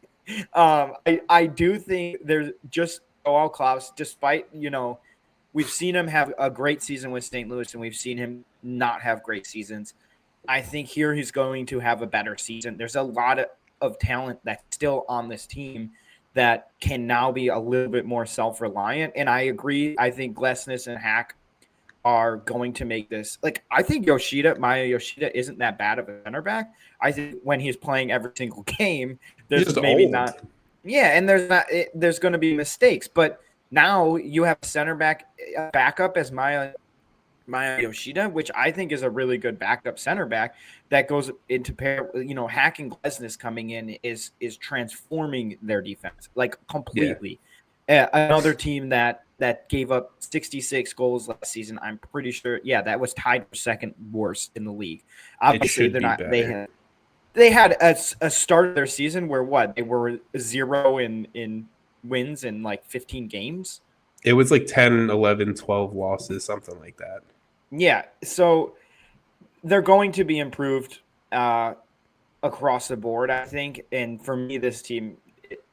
I do think there's just Joao Klaus, despite, we've seen him have a great season with St. Louis and we've seen him not have great seasons. I think here he's going to have a better season. There's a lot of talent that's still on this team that can now be a little bit more self-reliant. And I agree. I think Glesnes and Hack are going to make this. Like, I think Maya Yoshida isn't that bad of a center back. I think when he's playing every single game, there's maybe old. Not. Yeah, and there's going to be mistakes. But now you have center backup as Maya Yoshida, which I think is a really good backup center back that goes into pair. Hack and Glesnes coming in is transforming their defense, like, completely. Yeah. Another team that gave up 66 goals last season, I'm pretty sure. Yeah, that was tied for second worst in the league. Obviously, they're not. Better. They had a start of their season where they were 0 in wins in like 15 games. It was like 10, 11, 12 losses, something like that. Yeah, so they're going to be improved across the board, I think. And for me, this team,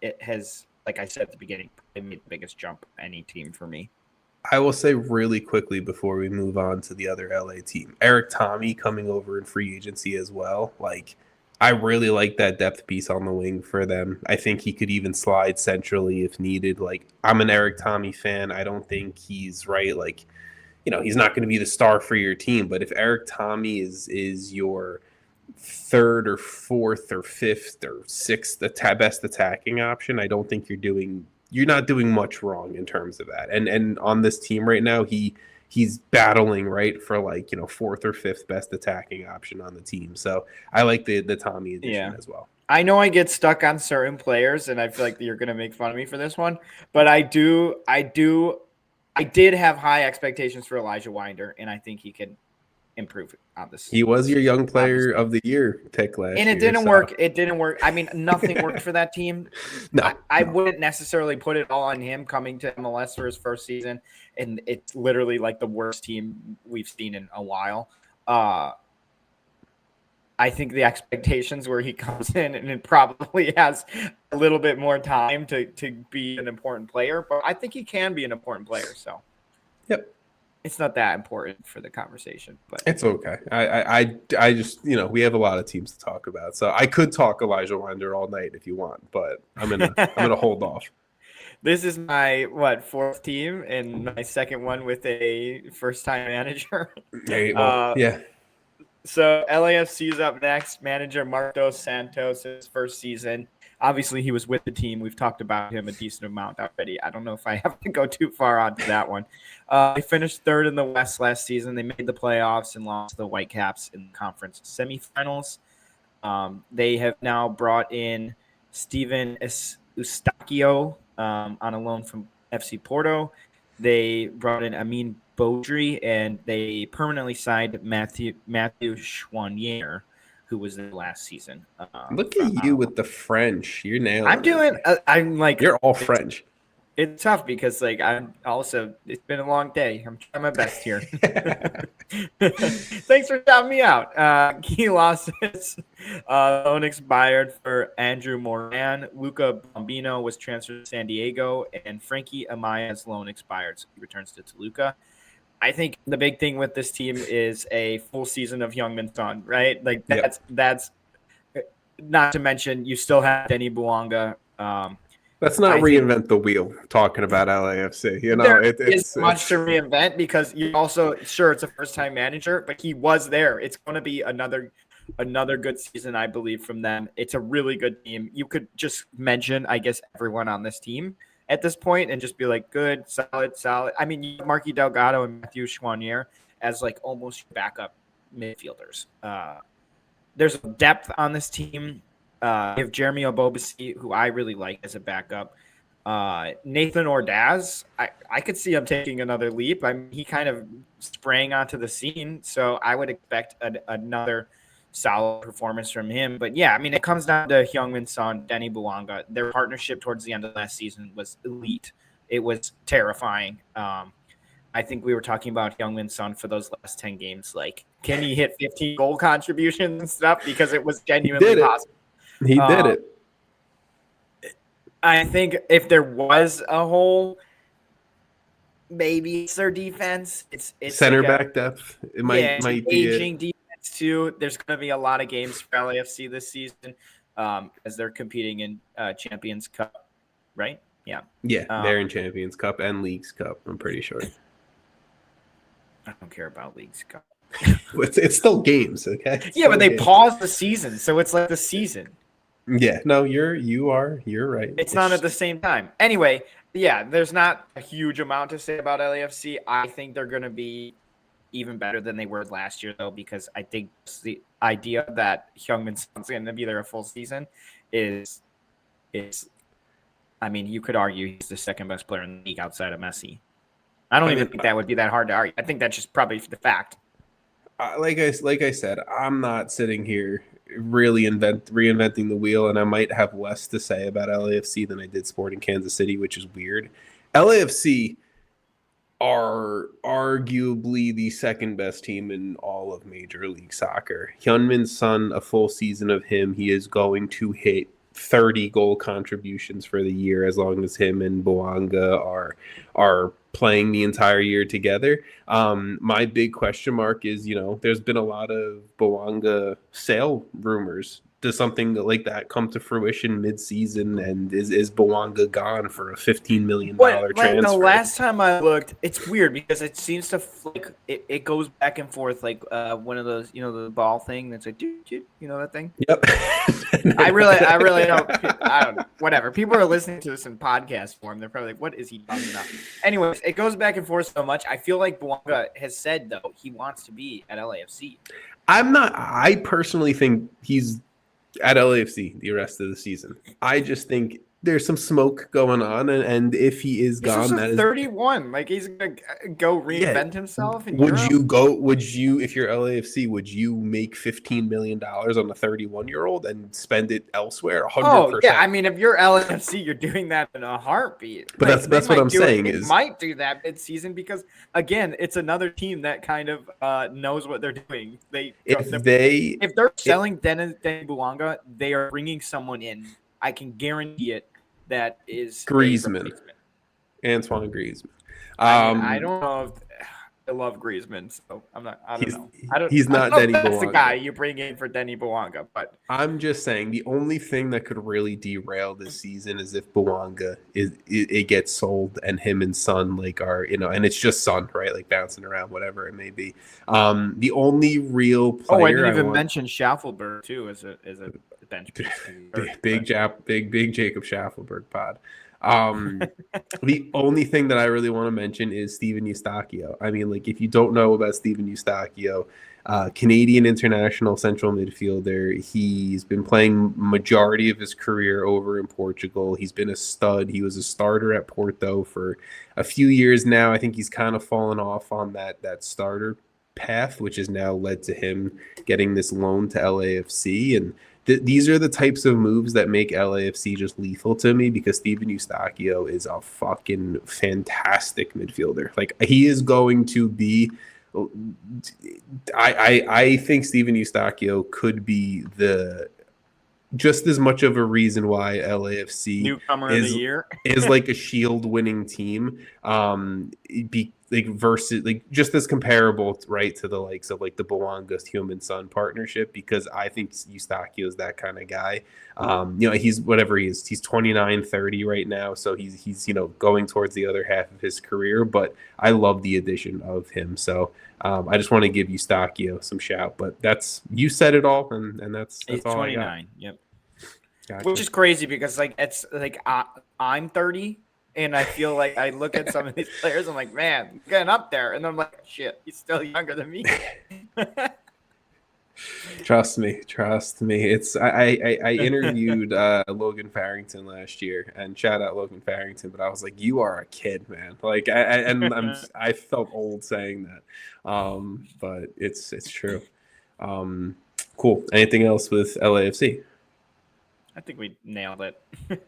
it has, like I said at the beginning, it made the biggest jump any team for me. I will say really quickly before we move on to the other LA team, Eric Tommy coming over in free agency as well. Like, I really like that depth piece on the wing for them. I think he could even slide centrally if needed. Like, I'm an Eric Tommy fan. I don't think he's right. Like, he's not going to be the star for your team, but if Eric Tommy is your third or fourth or fifth or sixth best attacking option, I don't think you're not doing much wrong in terms of that. And on this team right now, he's battling right for fourth or fifth best attacking option on the team. So I like the Tommy addition as well. I know I get stuck on certain players, and I feel like you're going to make fun of me for this one, but I did have high expectations for Elijah Winder, and I think he can improve on this. He was your young player of the year pick last year. And it didn't work. It didn't work. I mean, nothing worked for that team. I wouldn't necessarily put it all on him coming to MLS for his first season, and it's literally like the worst team we've seen in a while. I think the expectations where he comes in and it probably has a little bit more time to be an important player, but I think he can be an important player. So, yep, it's not that important for the conversation, but it's okay. I just, we have a lot of teams to talk about, so I could talk Elijah Winder all night if you want, but I'm gonna hold off. This is my fourth team and my second one with a first-time manager. Yeah. So LAFC is up next. Manager Marc Dos Santos, his first season. Obviously, he was with the team. We've talked about him a decent amount already. I don't know if I have to go too far onto that one. They finished third in the West last season. They made the playoffs and lost to the Whitecaps in the conference semifinals. They have now brought in Steven Eustachio on a loan from FC Porto. They brought in Amin Beaudry, and they permanently signed Matthew Chouanier, who was there last season. Look at you with the French. You're nailing I'm doing. I'm like you're all French. It's tough because I'm also. It's been a long day. I'm trying my best here. Thanks for shouting me out. Key losses. Loan expired for Andrew Moran. Luca Bombino was transferred to San Diego, and Frankie Amaya's loan expired, so he returns to Toluca. I think the big thing with this team is a full season of Heung-min Son, right? Like that's not to mention you still have Denny Bouanga. Let's not reinvent the wheel talking about LAFC. You know, it's much to reinvent because you also sure it's a first-time manager, but he was there. It's going to be another good season, I believe, from them. It's a really good team. You could just mention, I guess, everyone on this team at this point and just be like, good, solid. I mean, you have Marky Delgado and Matthew Chouanier as like almost backup midfielders. There's depth on this team. You have Jeremy Obobisi, who I really like as a backup. Nathan Ordaz, I could see him taking another leap. I mean, he kind of sprang onto the scene, so I would expect another solid performance from him. But yeah, I mean, it comes down to Heung-min Son, Denny Bouanga. Their partnership towards the end of last season was elite. It was terrifying. I think we were talking about Heung-min Son for those last 10 games. Like, can he hit 15 goal contributions and stuff? Because it was genuinely possible. He did it. I think if there was a hole, maybe it's their defense. It's center back depth. It might be aging defense too. There's going to be a lot of games for LAFC this season as they're competing in Champions Cup, right? Yeah. Yeah, they're in Champions Cup and Leagues Cup, I'm pretty sure. I don't care about Leagues Cup. It's still games, okay? But they paused the season, so it's like the season. Yeah, no, you're right. It's not at the same time. Anyway, yeah, there's not a huge amount to say about LAFC. I think they're going to be even better than they were last year, though, because I think the idea that Heung-min Son's going to be there a full season is, I mean, you could argue he's the second best player in the league outside of Messi. I don't even think that would be that hard to argue. I think that's just probably the fact. Like I said, I'm not sitting here really reinventing the wheel, and I might have less to say about LAFC than I did Sporting Kansas City, which is weird. LAFC are arguably the second best team in all of Major League Soccer. Heung-min Son, a full season of him, he is going to hit 30 goal contributions for the year as long as him and Bouanga are playing the entire year together. My big question mark is, there's been a lot of Bouanga sale rumors. Does something like that come to fruition mid-season, and is Bouanga gone for a $15 million transfer? The last time I looked, it's weird because it seems to it goes back and forth like one of those, the ball thing that's like, that thing. Yep. I really don't. I don't know. Whatever. People are listening to this in podcast form. They're probably like, "What is he talking about?" Anyways, it goes back and forth so much. I feel like Bouanga has said though he wants to be at LAFC. I personally think he's at LAFC the rest of the season. I just think there's some smoke going on, and if he is gone, that is 31. Like he's gonna go reinvent himself. If you're LAFC, would you make $15 million on a 31-year-old and spend it elsewhere? 100%. Oh yeah, I mean, if you're LAFC, you're doing that in a heartbeat. But that's what I'm saying is might do that mid-season because again, it's another team that kind of knows what they're doing. If they're selling Denny Bouanga, they are bringing someone in. I can guarantee it. That is Griezmann, Antoine Griezmann. I don't know if I love Griezmann, so I don't know. He's not Denny Bouanga. That's the guy you bring in for Denny Bouanga, but I'm just saying the only thing that could really derail this season is if Bouanga it gets sold and him and Son are and it's just Son, right, like bouncing around, whatever it may be. The only real player I didn't even mention Schaffelberg too as a bench piece. Big Jacob Schaffelberg pod. The only thing that I really want to mention is Steven Eustachio. I mean, if you don't know about Steven Eustachio, Canadian international central midfielder. He's been playing majority of his career over in Portugal. He's been a stud. He was a starter at Porto for a few years now. I think he's kind of fallen off on that starter path, which has now led to him getting this loan to LAFC. And these are the types of moves that make LAFC just lethal to me, because Steven Eustachio is a fucking fantastic midfielder. He is going to be. I think Steven Eustachio could be just as much of a reason why LAFC newcomer of the year is a Shield winning team. Versus just as comparable, right, to the likes of the Bouanga Human Son partnership, because I think Eustachio is that kind of guy. He's whatever he is. He's 29, 30 right now, so he's going towards the other half of his career. But I love the addition of him. So I just want to give Eustachio some shout. But you said it all, and that's all 29. I got. Yep. Gotcha. Which is crazy because it's I'm 30. And I feel like I look at some of these players, I'm like, man, getting up there. And I'm like, shit, he's still younger than me. Trust me. It's I interviewed Logan Farrington last year, and shout out Logan Farrington, but I was like, you are a kid, man. I felt old saying that. But it's true. Cool. Anything else with LAFC? I think we nailed it.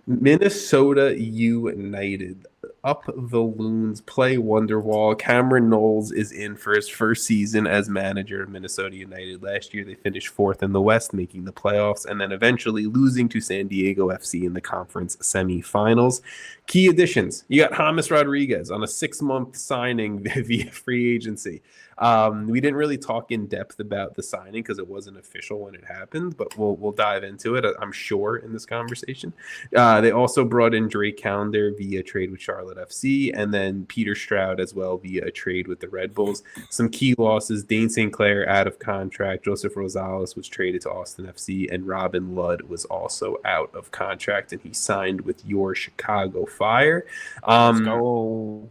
Minnesota United, up the Loons, play Wonderwall. Cameron Knowles is in for his first season as manager of Minnesota United. Last year, they finished fourth in the West, making the playoffs, and then eventually losing to San Diego FC in the conference semifinals. Key additions: you got James Rodriguez on a 6-month signing via free agency. We didn't really talk in depth about the signing because it wasn't official when it happened, but we'll dive into it, I'm sure, in this conversation. They also brought in Drake Callender via trade with Charlotte FC, and then Peter Stroud as well via a trade with the Red Bulls. Some key losses: Dane St. Clair out of contract, Joseph Rosales was traded to Austin FC, and Robin Ludd was also out of contract, and he signed with your Chicago Fire. Let's go.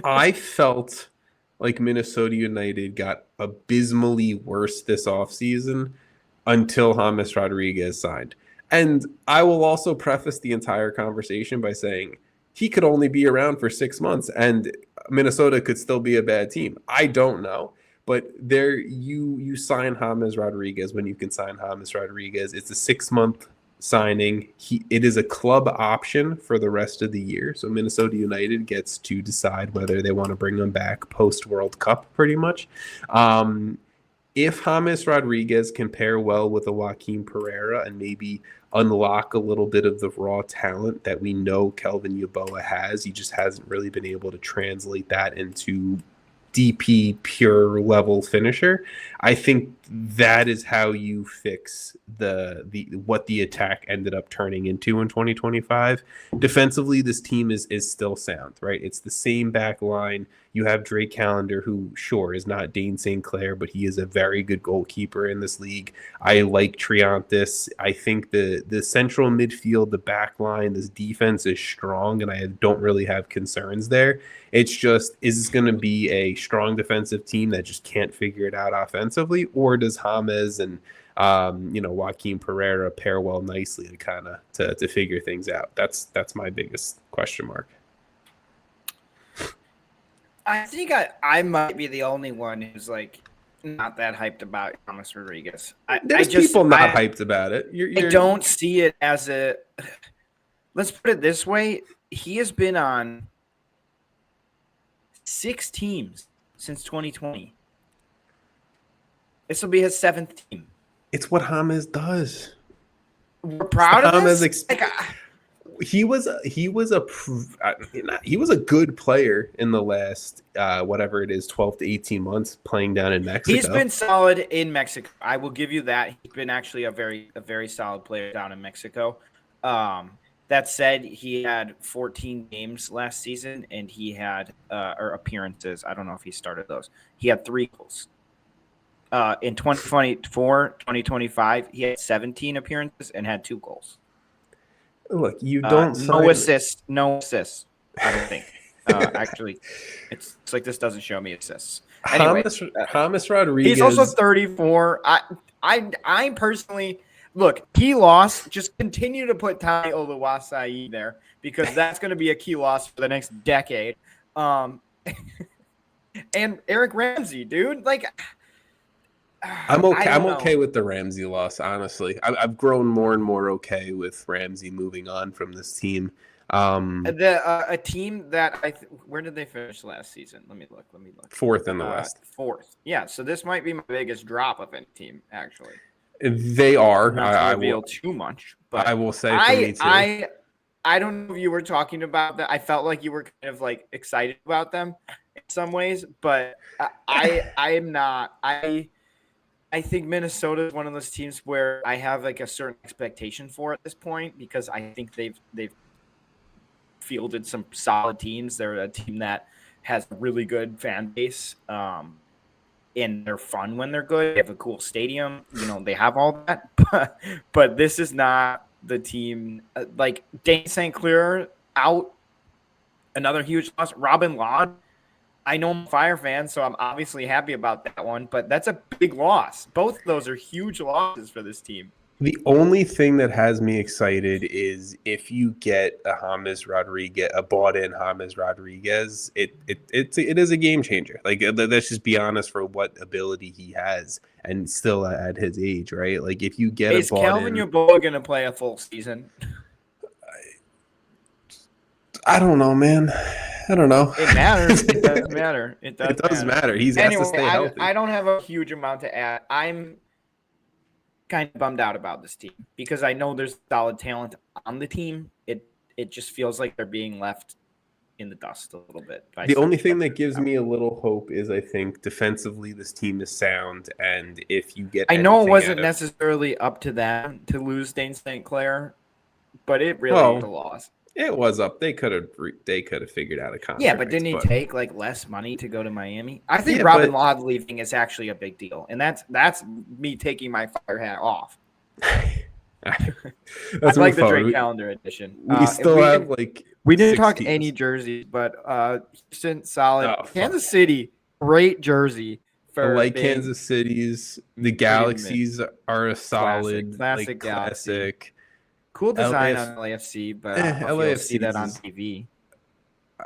I felt like Minnesota United got abysmally worse this offseason until James Rodriguez signed. And I will also preface the entire conversation by saying he could only be around for 6 months and Minnesota could still be a bad team. I don't know. But you sign James Rodriguez when you can sign James Rodriguez. It's a 6-month signing. It is a club option for the rest of the year, so Minnesota United gets to decide whether they want to bring him back post World Cup, pretty much. If James Rodriguez can pair well with a Joaquin Pereira and maybe unlock a little bit of the raw talent that we know Kelvin Yeboah has, he just hasn't really been able to translate that into DP pure level finisher. I think that is how you fix the what the attack ended up turning into in 2025. Defensively, this team is still sound, right? It's the same back line. You have Drake Callender, who sure is not Dane St. Clair, but he is a very good goalkeeper in this league. I like Triantis. I think the central midfield, the back line, this defense is strong, and I don't really have concerns there. It's just, is this going to be a strong defensive team that just can't figure it out offensively, or does James and Joaquin Pereira pair well nicely to kind of to figure things out? That's my biggest question mark. I think I might be the only one who's not that hyped about James Rodriguez. There's people not hyped about it. I don't see it as a. Let's put it this way: he has been on 6 teams since 2020. This will be his 7th team. It's what James does. We're proud of this. he was a good player in the last whatever it is 12 to 18 months playing down in Mexico. He's been solid in Mexico. I will give you that. He's been actually a very solid player down in Mexico. That said, he had 14 games last season, and he had or appearances. I don't know if he started those. He had 3 goals. In 2024, 2025, he had 17 appearances and had 2 goals. Look, you don't no assists. I don't think. Actually, it's like this doesn't show me assists. Anyway, James Rodriguez. He's also 34. I personally look. He lost. Just continue to put Tai Oluwaseyi there because that's going to be a key loss for the next decade. And Eric Ramsey, dude, like. I'm okay. I'm okay with the Ramsey loss. Honestly, I've grown more and more okay with Ramsey moving on from this team. A team that where did they finish last season? Let me look. 4th in the West. 4th. Yeah. So this might be my biggest drop of any team. Actually, they are. Not to reveal too much, but I will say for me too. I don't know if you were talking about that. I felt like you were kind of like excited about them in some ways, but I am not. I think Minnesota is one of those teams where I have like a certain expectation for at this point because I think they've fielded some solid teams. They're a team that has a really good fan base, and they're fun when they're good. They have a cool stadium. They have all that, but this is not the team. Like Dane St. Clair out, another huge loss. Robin Lod. I know I'm a Fire fan, so I'm obviously happy about that one, but that's a big loss. Both of those are huge losses for this team. The only thing that has me excited is if you get a bought-in James Rodriguez, it is a game changer. Like, let's just be honest for what ability he has, and still at his age, right? Like, if you get is Calvin Yeboah going to play a full season? I don't know, man. I don't know. It matters. It does matter. It does matter. He has to stay healthy. I don't have a huge amount to add. I'm kind of bummed out about this team because I know there's solid talent on the team. It just feels like they're being left in the dust a little bit. The only thing that gives me a little hope is I think defensively this team is sound, and if you get, I know it wasn't necessarily up to them to lose Dane St. Clair, but it really was a loss. It was up. They could have figured out a contract. Yeah, but didn't he take like less money to go to Miami? I think Robin Lod leaving is actually a big deal, and that's me taking my Fire hat off. I like the Drake Calendar edition. We still have we didn't talk any jerseys, but Houston solid. Kansas City, great jersey. Kansas City's. The Galaxies are a solid classic. Cool design on LAFC, but LAFC see that on TV.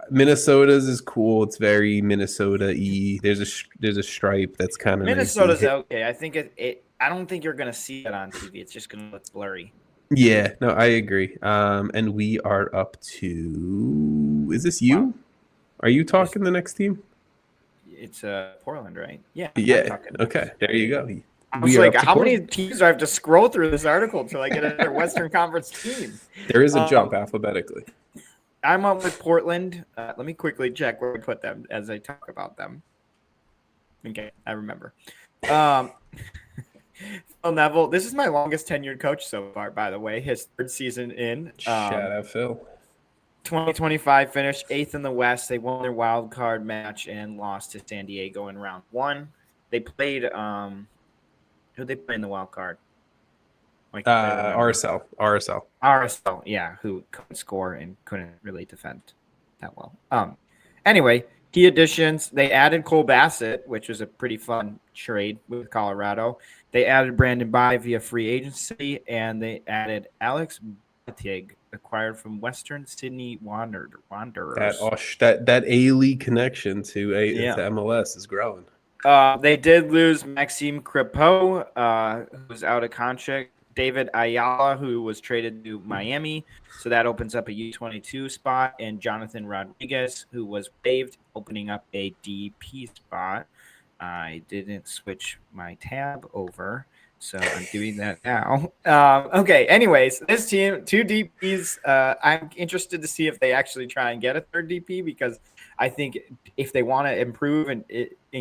Minnesota's is cool. It's very Minnesota-y. There's a stripe that's kind of Minnesota's okay. I think I don't think you're gonna see that on TV. It's just gonna look blurry. Yeah, no, I agree. And we are up to. Is this you? Wow. Are you talking the next team? It's Portland, right? Yeah. Yeah. Okay. There you go. I was like, how many teams do I have to scroll through this article until I get another Western Conference team? There is a jump alphabetically. I'm up with Portland. Let me quickly check where we put them as I talk about them. Okay, I remember. Phil Neville. This is my longest tenured coach so far, by the way. His 3rd season in. Shout out, Phil. 2025 finished 8th in the West. They won their wild card match and lost to San Diego in round 1. They played who did they play in the wild card? RSL, yeah, who couldn't score and couldn't really defend that well. Anyway, key additions. They added Cole Bassett, which was a pretty fun trade with Colorado. They added Brandon Bai via free agency, and they added Alex Batig, acquired from Western Sydney Wanderers. That A-League connection to MLS is growing. They did lose Maxime Crepeau, who's out of contract. David Ayala, who was traded to Miami. So that opens up a U22 spot. And Jonathan Rodriguez, who was waived, opening up a DP spot. I didn't switch my tab over. So I'm doing that now. Okay. Anyways, this team, 2 DPs. I'm interested to see if they actually try and get a third DP, because I think if they want to improve and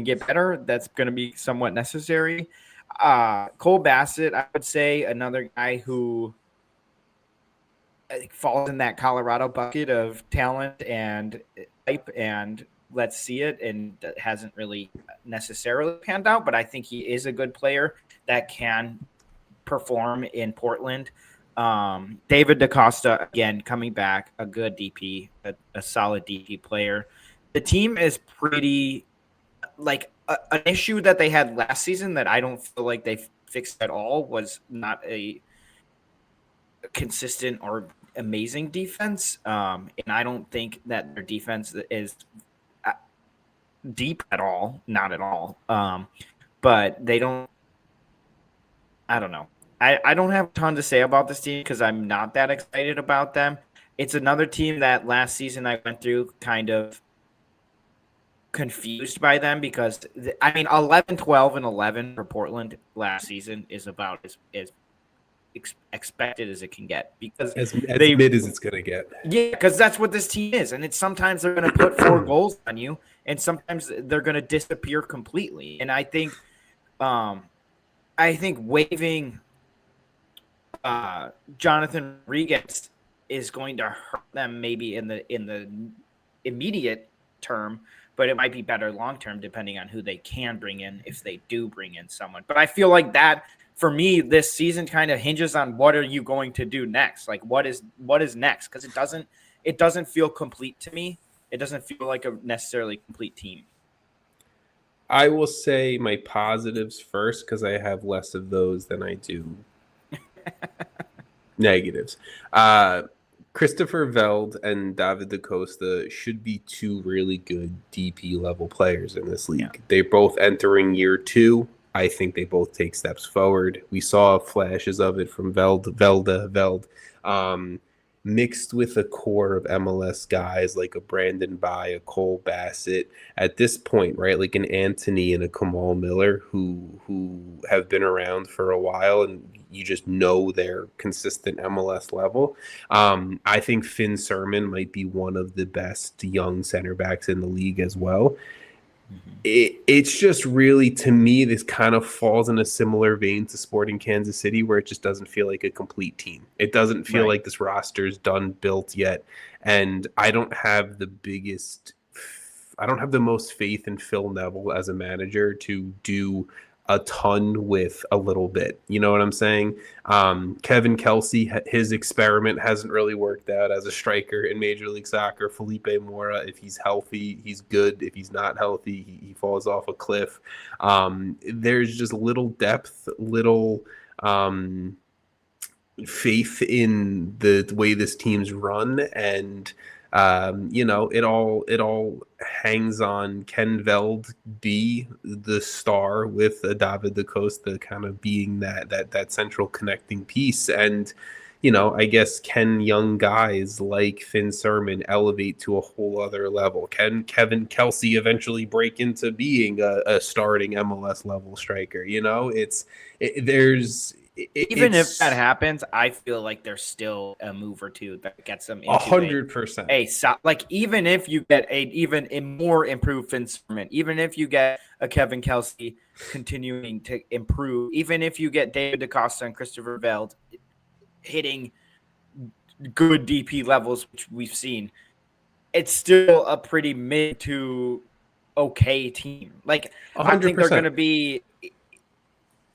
get better, that's going to be somewhat necessary. Cole Bassett, I would say, another guy who I think falls in that Colorado bucket of talent and hype and let's see it, and hasn't really necessarily panned out, but I think he is a good player that can perform in Portland. David DaCosta, again, coming back, a good DP, a solid DP player. The team is pretty like an issue that they had last season that I don't feel like they fixed at all was not a consistent or amazing defense. And I don't think that their defense is deep at all, not at all. But they don't, I don't know. I don't have a ton to say about this team because I'm not that excited about them. It's another team that last season I went through kind of confused by them because, 11, 12, and 11 for Portland last season is about as expected as it can get, because as mid as it's going to get. Yeah, because that's what this team is. And it's sometimes they're going to put 4 goals on you, and sometimes they're going to disappear completely. And I think waiving Jonathan Rodriguez is going to hurt them maybe in the immediate term, but it might be better long term depending on who they can bring in, if they do bring in someone. But I feel like that, for me, this season kind of hinges on what are you going to do next? Like what is next? Because it doesn't feel complete to me. It doesn't feel like a necessarily complete team. I will say my positives first because I have less of those than I do negatives. Christopher Veld and David DaCosta should be 2 really good DP level players in this league. Yeah. They're both entering year 2. I think they both take steps forward. We saw flashes of it from Veld, mixed with a core of MLS guys like a Brandon Bai, a Cole Bassett. At this point, right, like an Anthony and a Kamal Miller who have been around for a while, and you just know they're consistent MLS level. I think Finn Sermon might be one of the best young center backs in the league as well. It's just really, to me, this kind of falls in a similar vein to Sporting Kansas City, where it just doesn't feel like a complete team. It doesn't feel like this roster's done built yet. And I don't have the most faith in Phil Neville as a manager to do a ton with a little bit. You know what I'm saying? Kevin Kelsey, his experiment hasn't really worked out as a striker in Major League Soccer. Felipe Mora, if he's healthy, he's good. If he's not healthy, he falls off a cliff. There's just little depth, little faith in the way this team's run, and it all hangs on can Veld be the star with David DaCosta kind of being that central connecting piece. And, I guess can young guys like Finn Sermon elevate to a whole other level? Can Kevin Kelsey eventually break into being a starting MLS level striker? If that happens, I feel like there's still a move or two that gets them into 100%. Like even if you get a more improved Finn Sermon, even if you get a Kevin Kelsey continuing to improve, even if you get David DaCosta and Christopher Veld hitting good DP levels, which we've seen, it's still a pretty mid to okay team. Like 100%. I think they're going to be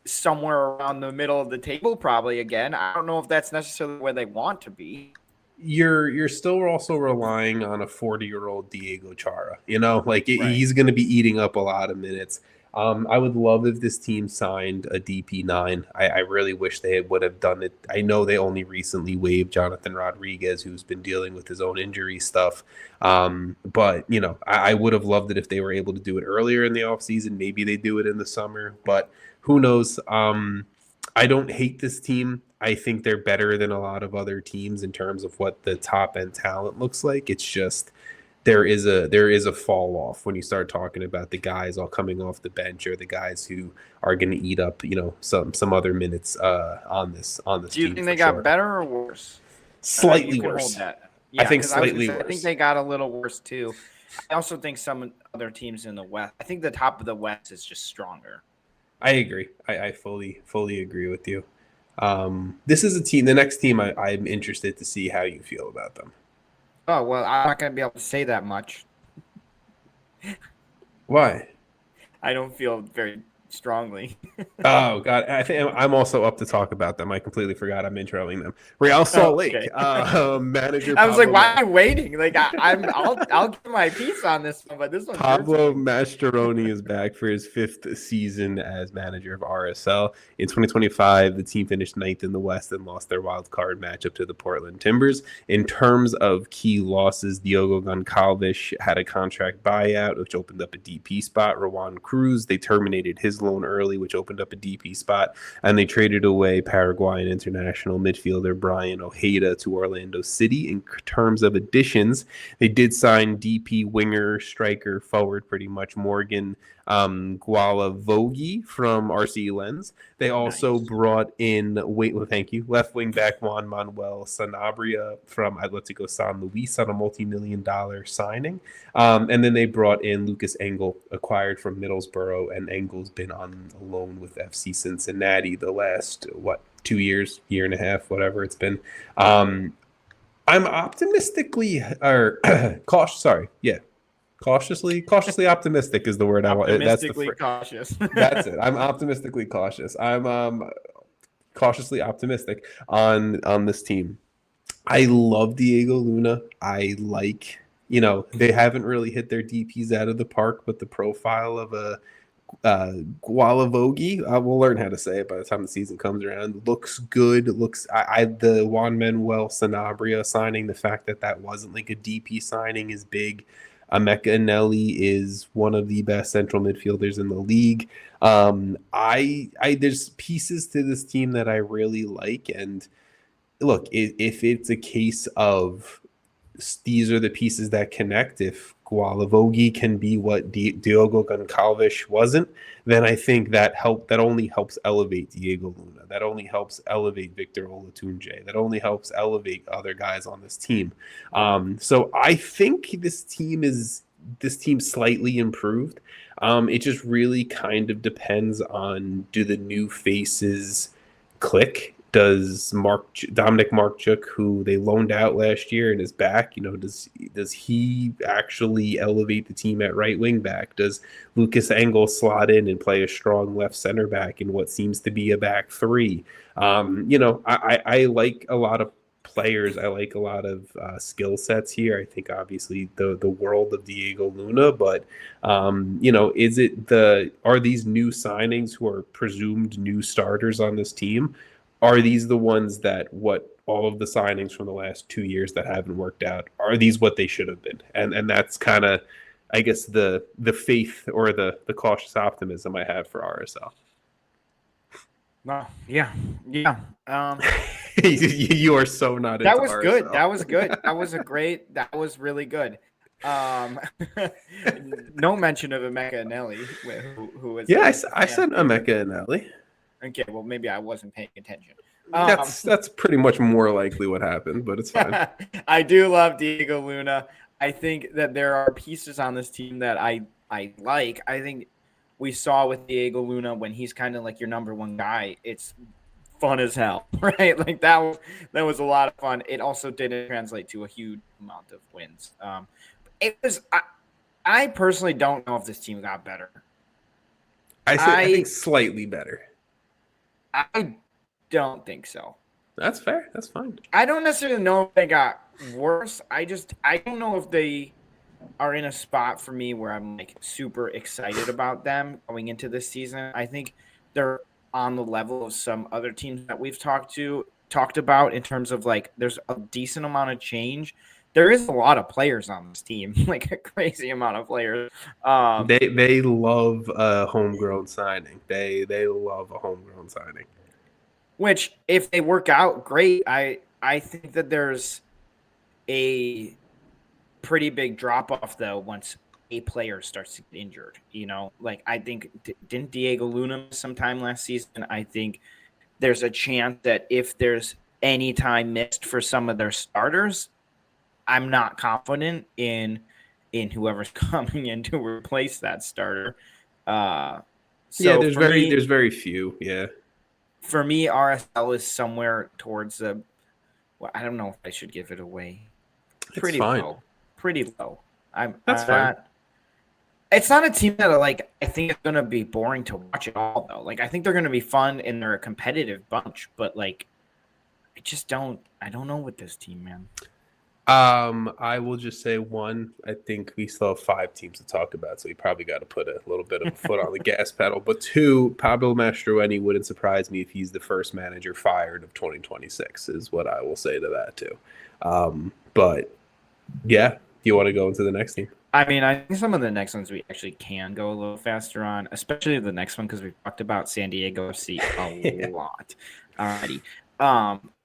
somewhere around the middle of the table probably again. I don't know if that's necessarily where they want to be. You're still also relying on a 40-year-old Diego Chara. He's going to be eating up a lot of minutes. I would love if this team signed a DP9. I really wish they would have done it. I know they only recently waived Jonathan Rodriguez, who's been dealing with his own injury stuff. But, I would have loved it if they were able to do it earlier in the offseason. Maybe they do it in the summer, but who knows? I don't hate this team. I think they're better than a lot of other teams in terms of what the top end talent looks like. It's just there is a fall off when you start talking about the guys all coming off the bench or the guys who are going to eat up, some other minutes on this Do you team. think they got better or worse? Slightly worse. Yeah, I think slightly worse. I think they got a little worse too. I also think some other teams in the West. I think the top of the West is just stronger. I agree. I fully agree with you. This is a team. The next team, I'm interested to see how you feel about them. Oh well, I'm not going to be able to say that much. Why? I don't feel very strongly. Oh God, I think I'm also up to talk about them. I completely forgot I'm introing them. Real Salt Lake manager. I was like, why am I waiting? Like I'll give my piece on this one, but this one. Pablo Mascheroni is back for his 5th season as manager of RSL. In 2025, the team finished 9th in the West and lost their wild card matchup to the Portland Timbers. In terms of key losses, Diogo Goncalves had a contract buyout, which opened up a DP spot. Rowan Cruz, they terminated his loan early, which opened up a DP spot, and they traded away Paraguayan international midfielder Brian Ojeda to Orlando City. In terms of additions, they did sign DP winger, striker, forward, pretty much Morgan Gualavogi from RC Lens. They also brought in left wing back Juan Manuel Sanabria from Atletico San Luis on a multi-million-dollar signing. And then they brought in Lucas Engel, acquired from Middlesbrough, and Engel's been on loan with FC Cincinnati the last, 2 years, year and a half, whatever it's been. I'm optimistically cautiously optimistic is the word I want. That's cautious. That's it. I'm optimistically cautious. I'm cautiously optimistic on this team. I love Diego Luna. I like, they haven't really hit their DPs out of the park, but the profile of a Gualavogi, we'll learn how to say it by the time the season comes around. Looks good. The Juan Manuel Sanabria signing, the fact that wasn't like a DP signing is big. Emeka Eneli is one of the best central midfielders in the league. There's pieces to this team that I really like, and look, if it's a case of these are the pieces that connect, if Gualavogi can be what Diogo Goncalves wasn't, then I think that only helps elevate Diego Luna. That only helps elevate Victor Olatunje. That only helps elevate other guys on this team. So I think this team slightly improved. It just really kind of depends on, do the new faces click? Does Dominic Markchuk, who they loaned out last year and is back, does he actually elevate the team at right wing back? Does Lucas Engel slot in and play a strong left center back in what seems to be a back three? I like a lot of players. I like a lot of skill sets here. I think obviously the world of Diego Luna, but are these new signings who are presumed new starters on this team? Are these the ones that all of the signings from the last 2 years that haven't worked out, are these what they should have been? And that's kind of, I guess, the faith or the cautious optimism I have for RSL. Well, yeah. You are so not. That was RSL. Good. That was good. That was really good. No mention of Emeka Eneli, who is. Yeah, I said Emeka Eneli. Okay, well, maybe I wasn't paying attention. That's pretty much more likely what happened, but it's fine. I do love Diego Luna. I think that there are pieces on this team that I like. I think we saw with Diego Luna when he's kind of like your number one guy, it's fun as hell, right? Like that was a lot of fun. It also didn't translate to a huge amount of wins. I personally don't know if this team got better. I think slightly better. I don't think so. That's fair. That's fine. I don't necessarily know if they got worse. I don't know if they are in a spot for me where I'm like super excited about them going into this season. I think they're on the level of some other teams that we've talked about in terms of like there's a decent amount of change. There is a lot of players on this team, like a crazy amount of players. They love a homegrown signing. They love a homegrown signing. Which, if they work out, great. I think that there's a pretty big drop off though once a player starts to get injured. Like I think didn't Diego Luna miss some time last season? I think there's a chance that if there's any time missed for some of their starters, I'm not confident in whoever's coming in to replace that starter. There's very few. Yeah. For me, RSL is somewhere towards the. Well, I don't know if I should give it away. Pretty low. That's fine. It's not a team that I think it's going to be boring to watch at all, though. Like, I think they're going to be fun and they're a competitive bunch, but I don't know with this team, man. I will just say one. I think we still have 5 teams to talk about, so we probably got to put a little bit of a foot on the gas pedal. But 2, Pablo Mastroeni wouldn't surprise me if he's the first manager fired of 2026, is what I will say to that too. But yeah, do you want to go into the next team? I mean, I think some of the next ones we actually can go a little faster on, especially the next one because we've talked about San Diego FC a lot already.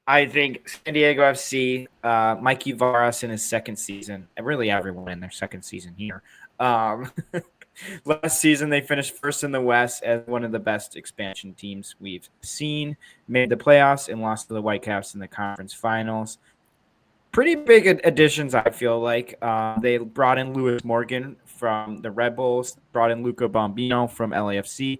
I think San Diego FC, Mikey Varas in his second season, and really everyone in their second season here. Last season, they finished first in the West as one of the best expansion teams we've seen, made the playoffs, and lost to the Whitecaps in the conference finals. Pretty big additions, I feel like. They brought in Lewis Morgan from the Red Bulls, brought in Luca Bombino from LAFC.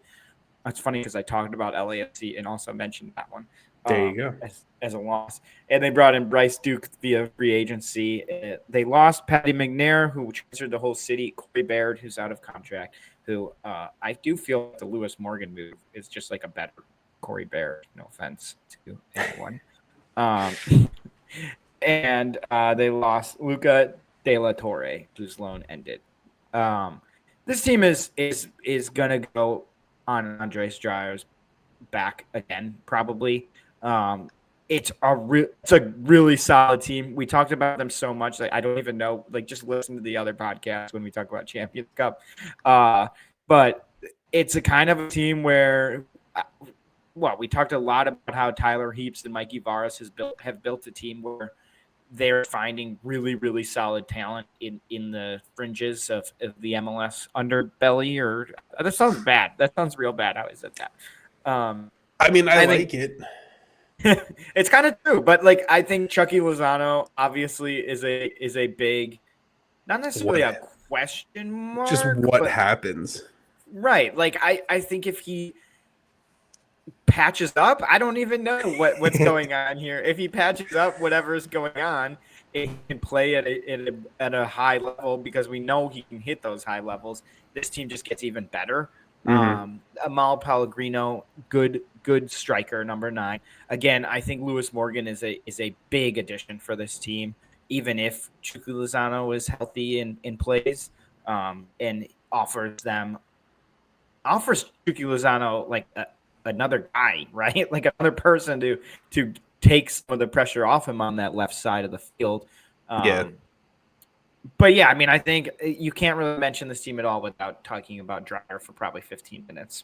That's funny because I talked about LAFC and also mentioned that one. There you go. As a loss. And they brought in Bryce Duke via free agency. They lost Patty McNair, who transferred the whole city, Corey Baird, who's out of contract, who I do feel like the Lewis Morgan move is just like a better Corey Baird. No offense to anyone. And they lost Luca De La Torre, whose loan ended. This team is going to go on Andres Dreyer's back again, probably. It's a really solid team. We talked about them so much that I don't even know. Just listen to the other podcasts when we talk about Champions Cup. But it's a kind of a team where, we talked a lot about how Tyler Heaps and Mikey Varas have built a team where they're finding really, really solid talent in the fringes of the MLS underbelly. Or that sounds bad. That sounds real bad. How is it that? I mean, I like it. It's kind of true, but I think Chucky Lozano obviously is a big, not necessarily a question mark. Just what happens, right? I think if he patches up, I don't even know what's going on here. If he patches up whatever is going on, he can play at a high level because we know he can hit those high levels. This team just gets even better. Mm-hmm. Amal Pellegrino, good striker, number 9. Again, I think Lewis Morgan is a big addition for this team, even if Chucky Lozano is healthy and plays, and offers Chucky Lozano another guy, right? Another person to take some of the pressure off him on that left side of the field. But yeah, I mean, I think you can't really mention this team at all without talking about Dreyer for probably 15 minutes.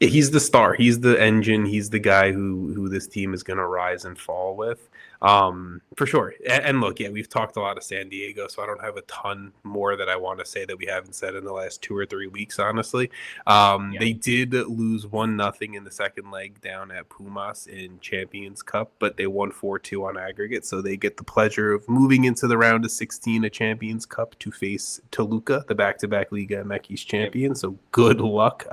Yeah, he's the star. He's the engine. He's the guy who this team is going to rise and fall with, for sure. And look, we've talked a lot of San Diego, so I don't have a ton more that I want to say that we haven't said in the last 2 or 3 weeks, honestly. They did lose 1-0 in the second leg down at Pumas in Champions Cup, but they won 4-2 on aggregate, so they get the pleasure of moving into the round of 16 of Champions Cup to face Toluca, the back-to-back Liga MX champion. So good luck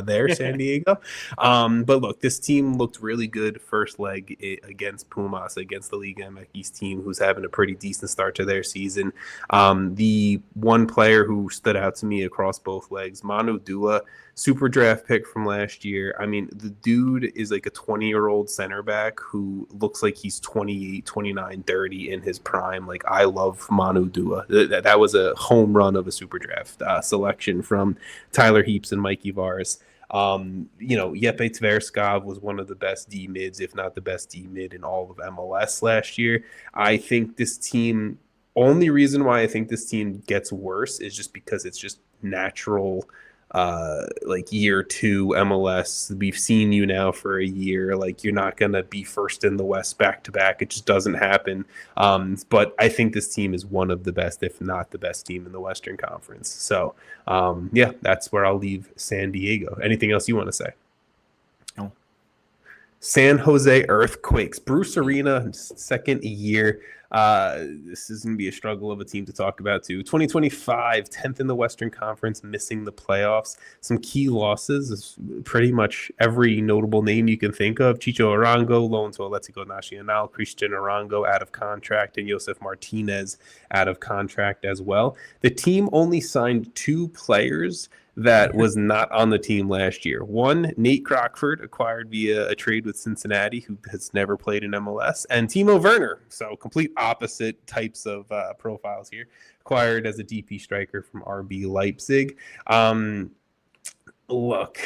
there, San Diego. But look, this team looked really good first leg against Pumas, against the Liga MX team, who's having a pretty decent start to their season. The one player who stood out to me across both legs, Manu Dua, super draft pick from last year. I mean, the dude is like a 20-year-old center back who looks like he's 28, 29, 30 in his prime. I love Manu Dua. That was a home run of a super draft selection from Tyler Heaps and Mikey Varas. Jeppe Tverskov was one of the best D mids, if not the best D mid in all of MLS last year. I think this team, only reason why I think this team gets worse is just because it's just natural like year 2 MLS. We've seen you now for a year. Like, you're not going to be first in the West back to back. It just doesn't happen. But I think this team is one of the best, if not the best team in the Western Conference. So, yeah, that's where I'll leave San Diego. Anything else you want to say? No. San Jose Earthquakes, Bruce Arena, second year. This is going to be a struggle of a team to talk about too. 2025, 10th in the Western Conference, missing the playoffs. Some key losses, pretty much every notable name you can think of. Chicho Arango, loan to Atlético Nacional. Christian Arango out of contract, and Josef Martinez out of contract as well. The team only signed 2 players that was not on the team last year. One, Nate Crockford, acquired via a trade with Cincinnati, who has never played in MLS, and Timo Werner, so complete opposite types of profiles here, acquired as a DP striker from RB Leipzig. Look,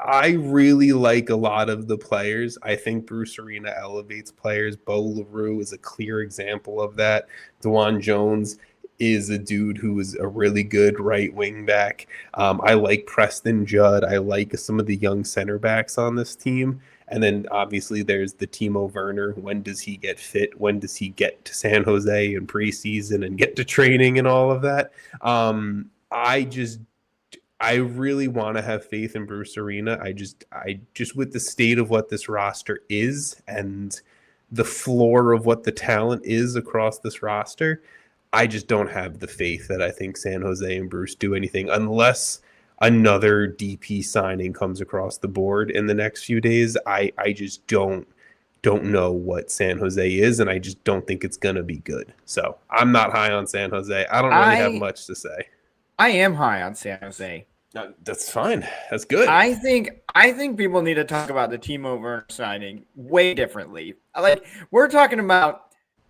I really like a lot of the players. I think Bruce Arena elevates players. Bo LaRue is a clear example of that. DeJuan Jones is a dude who is a really good right wing back. I like Preston Judd. I like some of the young center backs on this team. And then obviously there's the Timo Werner. When does he get fit? When does he get to San Jose in preseason and get to training and all of that? I really want to have faith in Bruce Arena. I just with the state of what this roster is and the floor of what the talent is across this roster, I just don't have the faith that I think San Jose and Bruce do anything unless another DP signing comes across the board in the next few days. I just don't know what San Jose is, and I just don't think it's going to be good. So I'm not high on San Jose. I don't really have much to say. I am high on San Jose. That's fine. That's good. I think people need to talk about the Timo Werner signing way differently. Like, we're talking about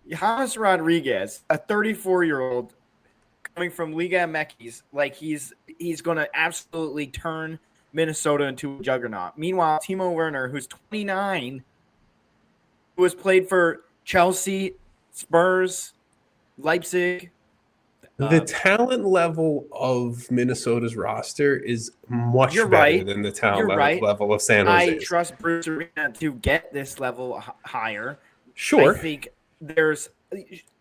James Rodriguez, a 34-year-old coming from Liga MX, like he's going to absolutely turn Minnesota into a juggernaut. Meanwhile, Timo Werner, who's 29, who has played for Chelsea, Spurs, Leipzig. The talent level of Minnesota's roster is much better than the talent level of San Jose. I trust Bruce Arena to get this level higher. Sure. I think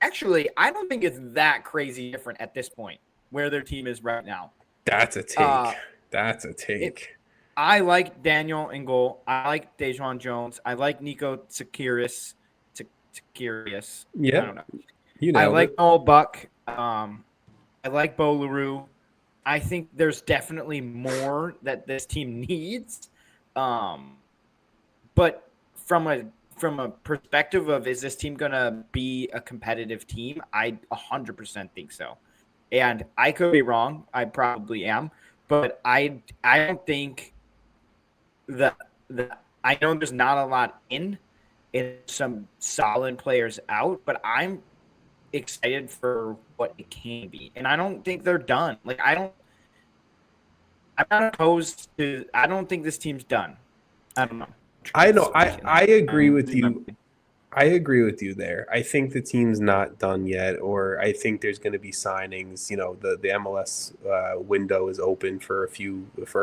I don't think it's that crazy different at this point where their team is right now. That's a take. I like Daniel in goal. I like DeJuan Jones. I like Nico Tsakiris. Yeah. I don't know. I like Noel Buck. I like Bo LaRue. I think there's definitely more that this team needs. But from a perspective of, is this team going to be a competitive team? I 100% think so. And I could be wrong. I probably am. But I don't think that I know there's not a lot in some solid players out, but I'm excited for what it can be. And I don't think they're done. Like, I'm not opposed to, I don't think this team's done. I don't know. I agree with you. I agree with you there. I think the team's not done yet, or I think there's going to be signings. You know, the MLS window is open for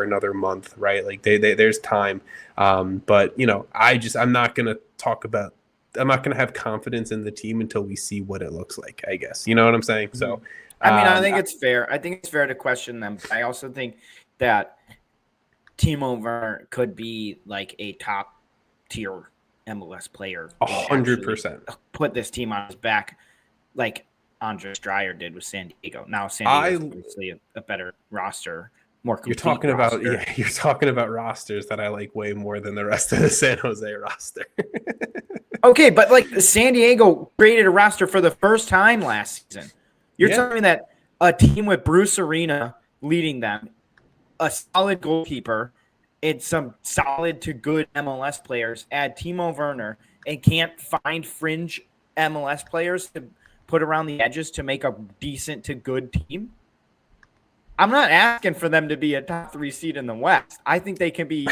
another month, right? Like there's time. But you know, I'm not going to have confidence in the team until we see what it looks like, I guess. You know what I'm saying? So, I think it's fair. I think it's fair to question them. I also think that Timo Werner could be like a top tier MLS player. 100%. Put this team on his back like Andres Dreyer did with San Diego. Now San Diego is obviously a better roster. You're talking about rosters that I like way more than the rest of the San Jose roster. Okay, but like San Diego created a roster for the first time last season. You're telling me that a team with Bruce Arena leading them, a solid goalkeeper, and some solid to good MLS players, add Timo Werner, and can't find fringe MLS players to put around the edges to make a decent to good team? I'm not asking for them to be a top 3 seed in the West. I think they can be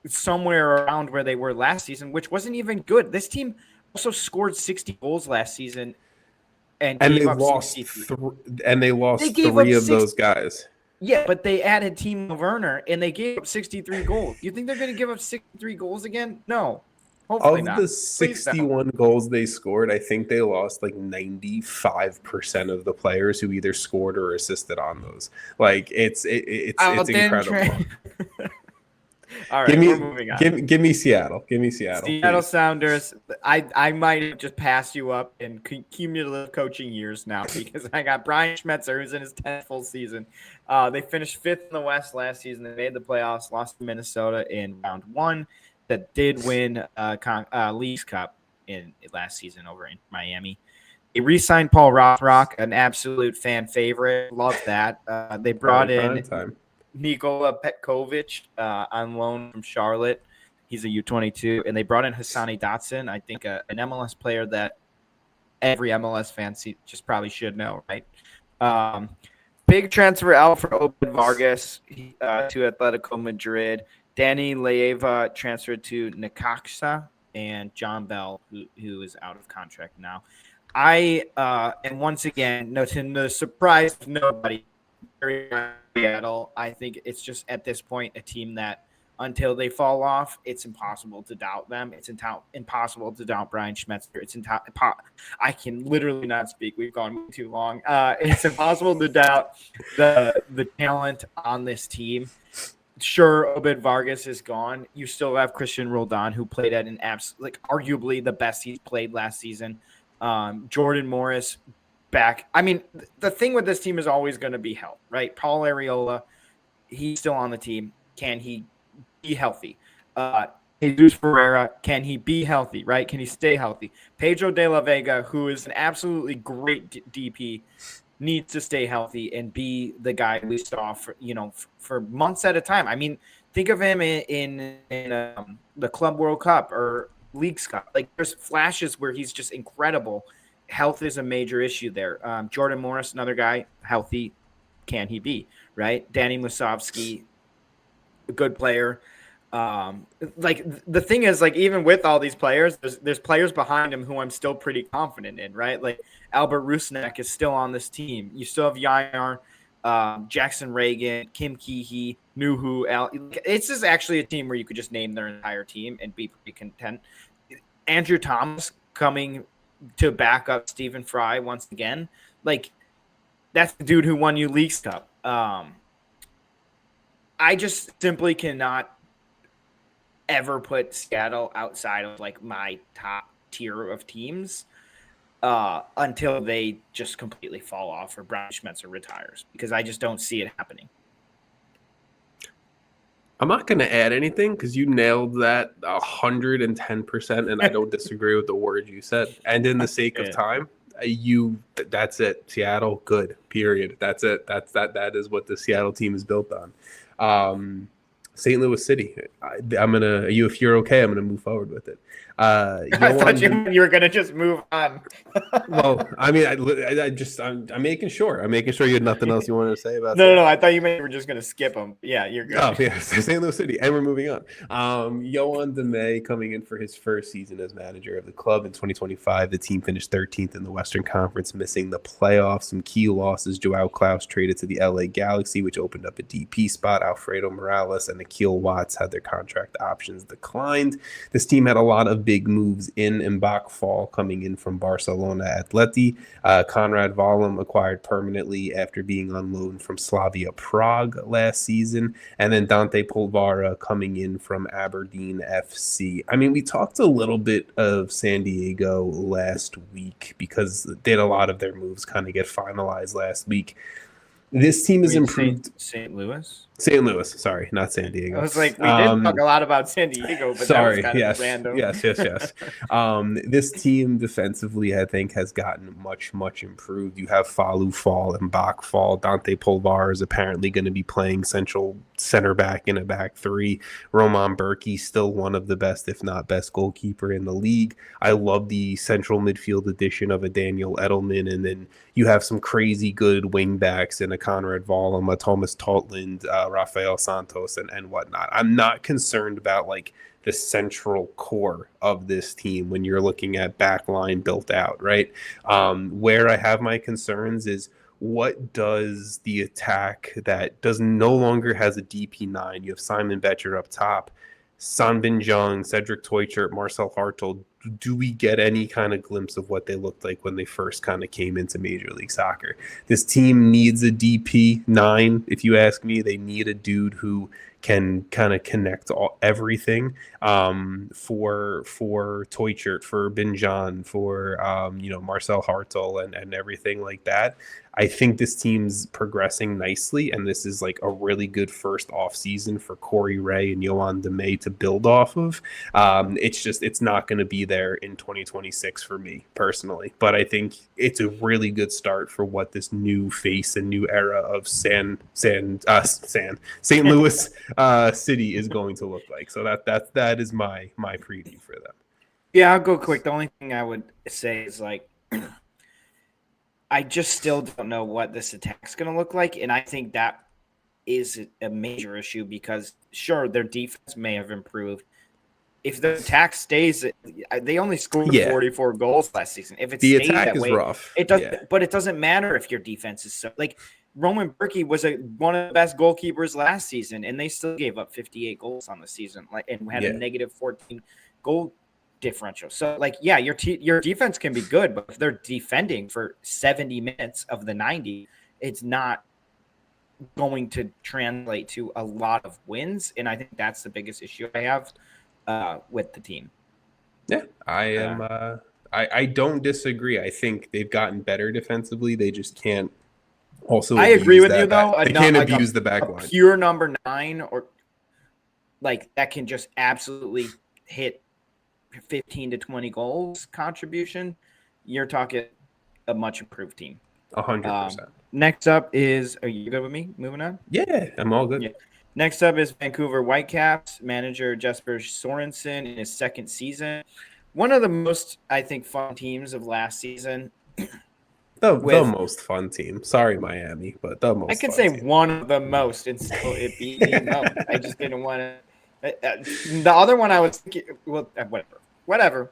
somewhere around where they were last season, which wasn't even good. This team also scored 60 goals last season and they gave up lost 63. They lost three of those guys. Yeah, but they added Timo Werner, and they gave up 63 goals. You think they're going to give up 63 goals again? No. Hopefully not. Of the 61 goals they scored, I think they lost like 95% of the players who either scored or assisted on those. Like it's incredible. All right, we're moving on. Give me Seattle. Give me Seattle. Seattle Sounders. I might have just passed you up in cumulative coaching years now because I got Brian Schmetzer, who's in his 10th full season. They finished 5th in the West last season. They made the playoffs, lost to Minnesota in round 1. That did win Leagues Cup in last season over in Miami. They re-signed Paul Rothrock, an absolute fan favorite. Love that. They brought in Nikola Petkovic on loan from Charlotte. He's a U22. And they brought in Hassani Dotson, I think an MLS player that every MLS fan just probably should know, right? Big transfer out for Obed Vargas to Atletico Madrid. Danny Leiva transferred to Necaxa, and John Bell, who is out of contract now. And once again, to the surprise of nobody, Seattle, I think it's just at this point a team that until they fall off, it's impossible to doubt them. It's impossible to doubt Brian Schmetzer. I can literally not speak. We've gone too long. It's impossible to doubt the talent on this team. Sure, Obed Vargas is gone. You still have Christian Roldan, who played at an arguably the best he's played last season. Jordan Morris back. I mean, the thing with this team is always going to be health, right? Paul Arriola, he's still on the team. Can he be healthy? Jesus Ferreira, can he be healthy, right? Can he stay healthy? Pedro de la Vega, who is an absolutely great DP, needs to stay healthy and be the guy we saw for months at a time. I mean, think of him in the Club World Cup or Leagues Cup. Like, there's flashes where he's just incredible. Health is a major issue there. Jordan Morris, another guy, healthy. Can he be, right? Danny Musovski, a good player. The thing is, even with all these players, there's players behind him who I'm still pretty confident in, right? Like Albert Rusnak is still on this team. You still have Yair, Jackson Reagan, Kim Keehee, Nuhu. It's just actually a team where you could just name their entire team and be pretty content. Andrew Thomas coming to back up Stephen Fry once again. That's the dude who won you Leagues Cup. I just simply cannot ever put Seattle outside of my top tier of teams until they just completely fall off or Brian Schmetzer retires, because I just don't see it happening. I'm not going to add anything because you nailed that 110%, and I don't disagree with the words you said. And in the sake of time, that's it. Seattle, good. Period. That's it. That is what the Seattle team is built on. St. Louis City. If you're okay, I'm gonna move forward with it. I thought you were gonna just move on. Well, I mean, I'm making sure. I'm making sure you had nothing else you wanted to say about. No. I thought you were just gonna skip them. Yeah, you're good. Oh yeah, St. Louis City, and we're moving on. Yohan DeMay coming in for his first season as manager of the club in 2025. The team finished 13th in the Western Conference, missing the playoffs. Some key losses: Joao Klaus traded to the LA Galaxy, which opened up a DP spot. Alfredo Morales and Akil Watts had their contract options declined. This team had a lot of big moves in Mbak Fall coming in from Barcelona Atleti. Conrad Vollum acquired permanently after being on loan from Slavia Prague last season. And then Dante Polvara coming in from Aberdeen FC. I mean, we talked a little bit of San Diego last week because they had a lot of their moves kind of get finalized last week. This team has improved. St. Louis? St. Louis, sorry, not San Diego. I was like, we did talk a lot about San Diego, but sorry, that was kind of random. Yes. This team defensively, I think, has gotten much, much improved. You have Falu Fall and Bach Fall. Dante Polvar is apparently going to be playing central center back in a back three. Roman Berkey, still one of the best, if not best, goalkeeper in the league. I love the central midfield addition of a Daniel Edelman, and then you have some crazy good wing backs in a Conrad Vollum, a Thomas Totland, Rafael Santos and whatnot. I'm not concerned about like the central core of this team when you're looking at backline built out, right? Where I have my concerns is what does the attack that does no longer has a DP9? You have Simon Betcher up top, Sanbin Jung, Cedric Teuchert, Marcel Hartel. Do we get any kind of glimpse of what they looked like when they first kind of came into Major League Soccer? This team needs a DP9, if you ask me. They need a dude who can kind of connect everything for Teuchert, for Binjan, for Marcel Hartel and everything like that. I think this team's progressing nicely, and this is like a really good first off season for Corey Ray and Yohan DeMay to build off of. It's not going to be there in 2026 for me personally, but I think it's a really good start for what this new face and new era of St. Louis City is going to look like. So that is my preview for them. Yeah, I'll go quick. The only thing I would say is like, I just still don't know what this attack's going to look like. And I think that is a major issue because, sure, their defense may have improved. If the attack stays, they only scored 44 goals last season. If it stays attack that is way, rough. It does, but it doesn't matter if your defense is so like Roman Berkey was one of the best goalkeepers last season, and they still gave up 58 goals on the season, and had a negative 14 goal differential. So, like, yeah, your defense can be good, but if they're defending for 70 minutes of the 90, it's not going to translate to a lot of wins. And I think that's the biggest issue I have with the team. Yeah, I am. I don't disagree. I think they've gotten better defensively. They just can't. Also, I agree with you though. They can't abuse the back line. Pure number 9 or like that can just absolutely hit 15 to 20 goals contribution. You're talking a much improved team. 100%. Next up is, are you good with me? Moving on? Yeah, I'm all good. Yeah. Next up is Vancouver Whitecaps manager Jesper Sorensen in his second season. One of the most, I think, fun teams of last season. The most fun team. Sorry, Miami, but the most. I could say team. One of the most, and still it be the most. I just didn't want to. The other one I was thinking, well, whatever.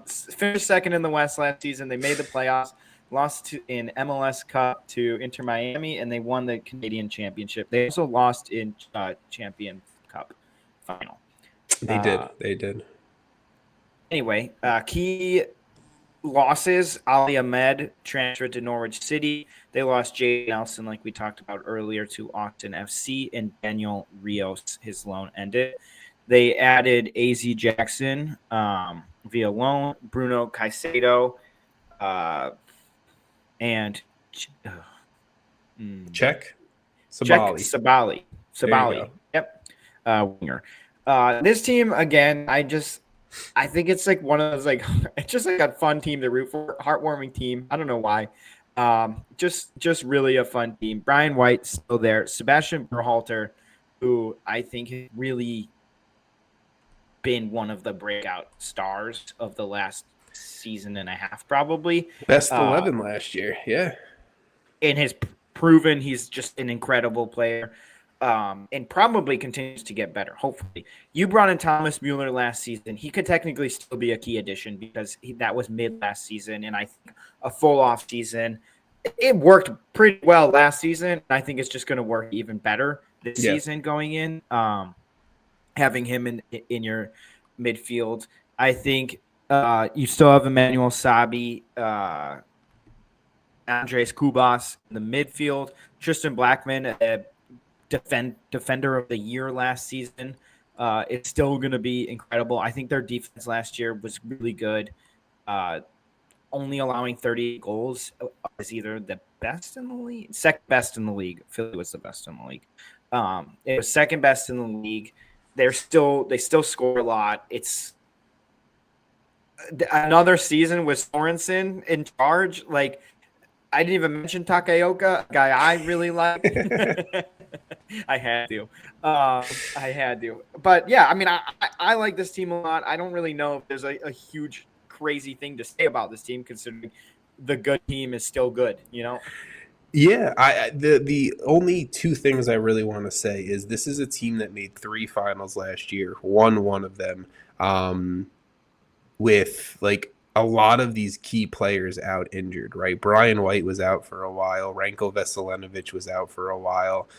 Finished second in the West last season. They made the playoffs, lost in MLS Cup to Inter Miami, and they won the Canadian Championship. They also lost in Champion Cup final. They did. Anyway, key losses. Ali Ahmed transferred to Norwich City. They lost Jay Nelson, like we talked about earlier, to Austin FC, and Daniel Rios, his loan ended. They added AZ Jackson via loan, Bruno Caicedo, and Czech Sabali. Yep, winger. This team again, I think it's like one of those like it's just like a fun team to root for, heartwarming team. I don't know why. Just really a fun team. Brian White still there. Sebastian Berhalter, who I think has really been one of the breakout stars of the last season and a half, probably. Best 11 last year, yeah. And has proven he's just an incredible player. And probably continues to get better, hopefully. You brought in Thomas Mueller last season. He could technically still be a key addition because that was mid last season, and I think a full off season. It worked pretty well last season. I think it's just going to work even better this season going in. Having him in your midfield. I think you still have Emmanuel Sabi, Andres Kubas in the midfield, Tristan Blackman, defender of the year last season. It's still going to be incredible. I think their defense last year was really good. Only allowing 38 goals is either the best in the league, second best in the league. Philly was the best in the league. It was second best in the league. They still score a lot. It's another season with Sorensen in charge. Like, I didn't even mention Takaoka, a guy I really like. I had to. But yeah, I mean, I like this team a lot. I don't really know if there's a huge crazy thing to say about this team, considering the good team is still good, you know? Yeah, the only two things I really want to say is this is a team that made three finals last year, won one of them. With like a lot of these key players out injured, right? Brian White was out for a while. Ranko Veselinovic was out for a while.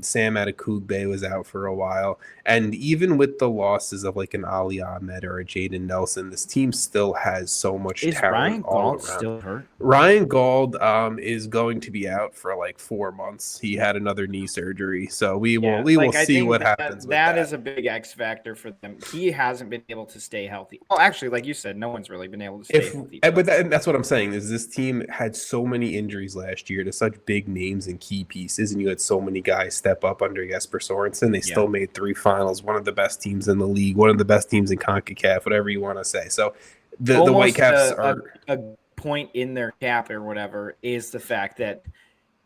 Sam Adekugbe was out for a while. And even with the losses of like an Ali Ahmed or a Jaden Nelson, this team still has so much Is talent Ryan all Gauld around. still hurt? Ryan Gauld is going to be out for like 4 months. He had another knee surgery, so we will see what happens. That is a big X factor for them. He hasn't been able to stay healthy. Well, actually, like you said, no one's really been able to stay healthy. But that's what I'm saying is this team had so many injuries last year to such big names and key pieces, and you had so many guys step up under Jesper Sorensen. They still made 3 finals, one of the best teams in the league, one of the best teams in CONCACAF, whatever you want to say. So the Whitecaps are a point in their cap or whatever is the fact that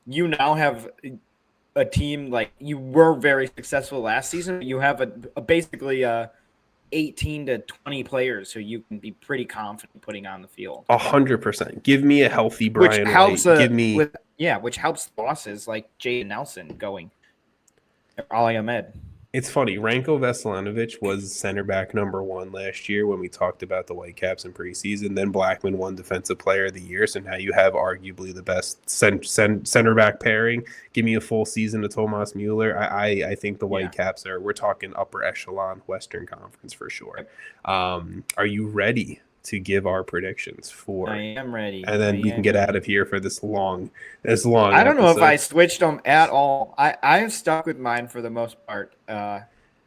you now have a team like you were very successful last season. You have basically 18 to 20 players who you can be pretty confident putting on the field. 100%. Give me a healthy Brian White. Which helps losses like Jaden Nelson going. Ali Ahmed. It's funny. Ranko Veselinovic was center back number 1 last year when we talked about the Whitecaps in preseason. Then Blackman won Defensive Player of the Year. So now you have arguably the best center back pairing. Give me a full season of Tomas Mueller. I think the Whitecaps we're talking upper echelon Western Conference for sure. Are you ready to give our predictions for? I am ready. And then we can get out of here for this long. I don't know if I switched them at all. I have stuck with mine for the most part.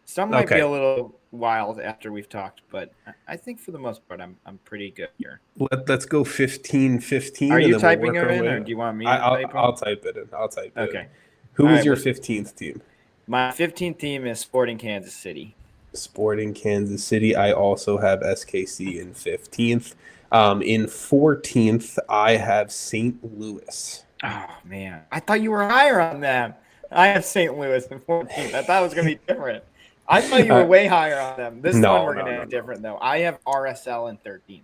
Some might be a little wild after we've talked, but I think for the most part I'm pretty good here. Let's go 15-15. Are you typing it in, or do you want me to type it? I'll type it in. Okay. Who was your 15th team? My 15th team is Sporting Kansas City. Sporting Kansas City. I also have SKC in 15th. In 14th, I have St. Louis. Oh, man. I thought you were higher on them. I have St. Louis in 14th. I thought it was going to be different. I thought you were way higher on them. This one we're going to be different, though. I have RSL in 13th.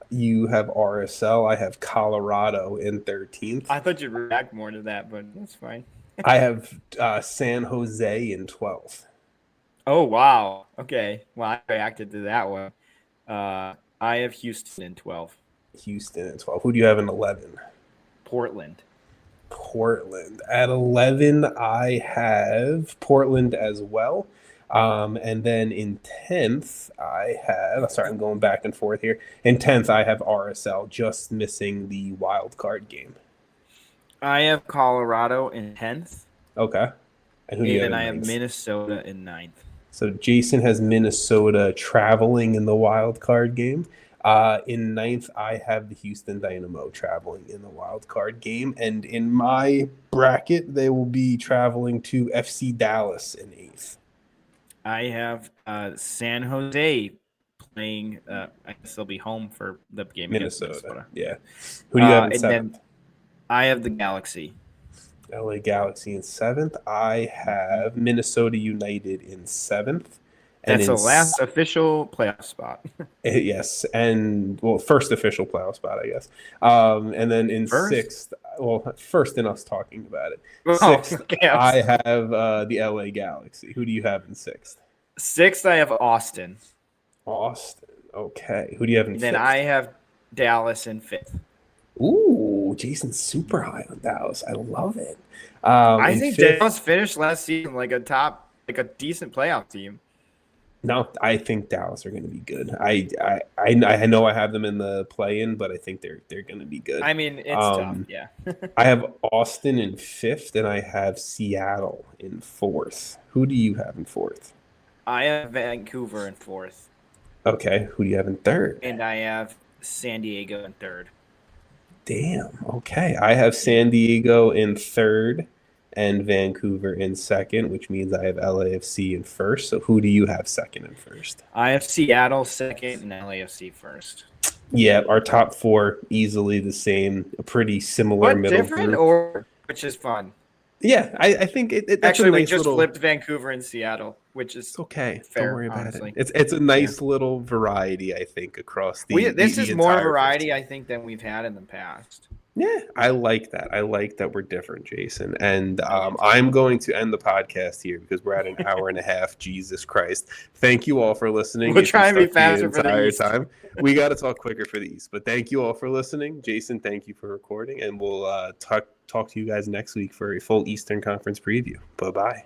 You have RSL. I have Colorado in 13th. I thought you'd react more to that, but that's fine. I have San Jose in 12th. Oh, wow. Okay. Well, I reacted to that one. I have Houston in 12. Houston in 12. Who do you have in 11? Portland. At 11, I have Portland as well. And then in 10th, I have – sorry, I'm going back and forth here. In 10th, I have RSL, just missing the wild card game. I have Colorado in 10th. Okay. And who do you have in I have Minnesota in 9th. So Jason has Minnesota traveling in the wild card game. In 9th, I have the Houston Dynamo traveling in the wild card game. And in my bracket, they will be traveling to FC Dallas in 8th. I have San Jose playing. I guess they'll be home for the game against Minnesota. Yeah. Who do you have in 7th? Then I have the Galaxy. LA Galaxy in 7th. I have Minnesota United in 7th. That's the last official playoff spot. Yes, and first official playoff spot, I guess. And then in 6th, first in us talking about it. 6th, I have the LA Galaxy. Who do you have in 6th? 6th, I have Austin. Okay. Who do you have in 5th? Then I have Dallas in 5th. Ooh, Jason's super high on Dallas. I love it. I think Dallas finished last season like a decent playoff team. No, I think Dallas are going to be good. I know I have them in the play-in, but I think they're going to be good. I mean, it's tough, yeah. I have Austin in 5th, and I have Seattle in 4th. Who do you have in 4th? I have Vancouver in 4th. Okay, who do you have in 3rd? And I have San Diego in 3rd. Damn, okay. I have San Diego in 3rd. And Vancouver in 2nd, which means I have LAFC in 1st. So who do you have 2nd and 1st? I have Seattle 2nd and LAFC 1st. Yeah, our top 4 easily the same. A pretty similar middle different group. Which is fun. Yeah, I think it actually we just flipped Vancouver and Seattle, which is okay. Fair, don't worry about honestly. it. It's a nice little variety, I think, across the. This is more variety, I think, than we've had in the past. Yeah, I like that. I like that we're different, Jason. And I'm going to end the podcast here because we're at an hour and a half. Jesus Christ. Thank you all for listening. We'll try and be faster for the East. Time. We got to talk quicker for the East. But thank you all for listening. Jason, thank you for recording. And we'll talk to you guys next week for a full Eastern Conference preview. Bye-bye.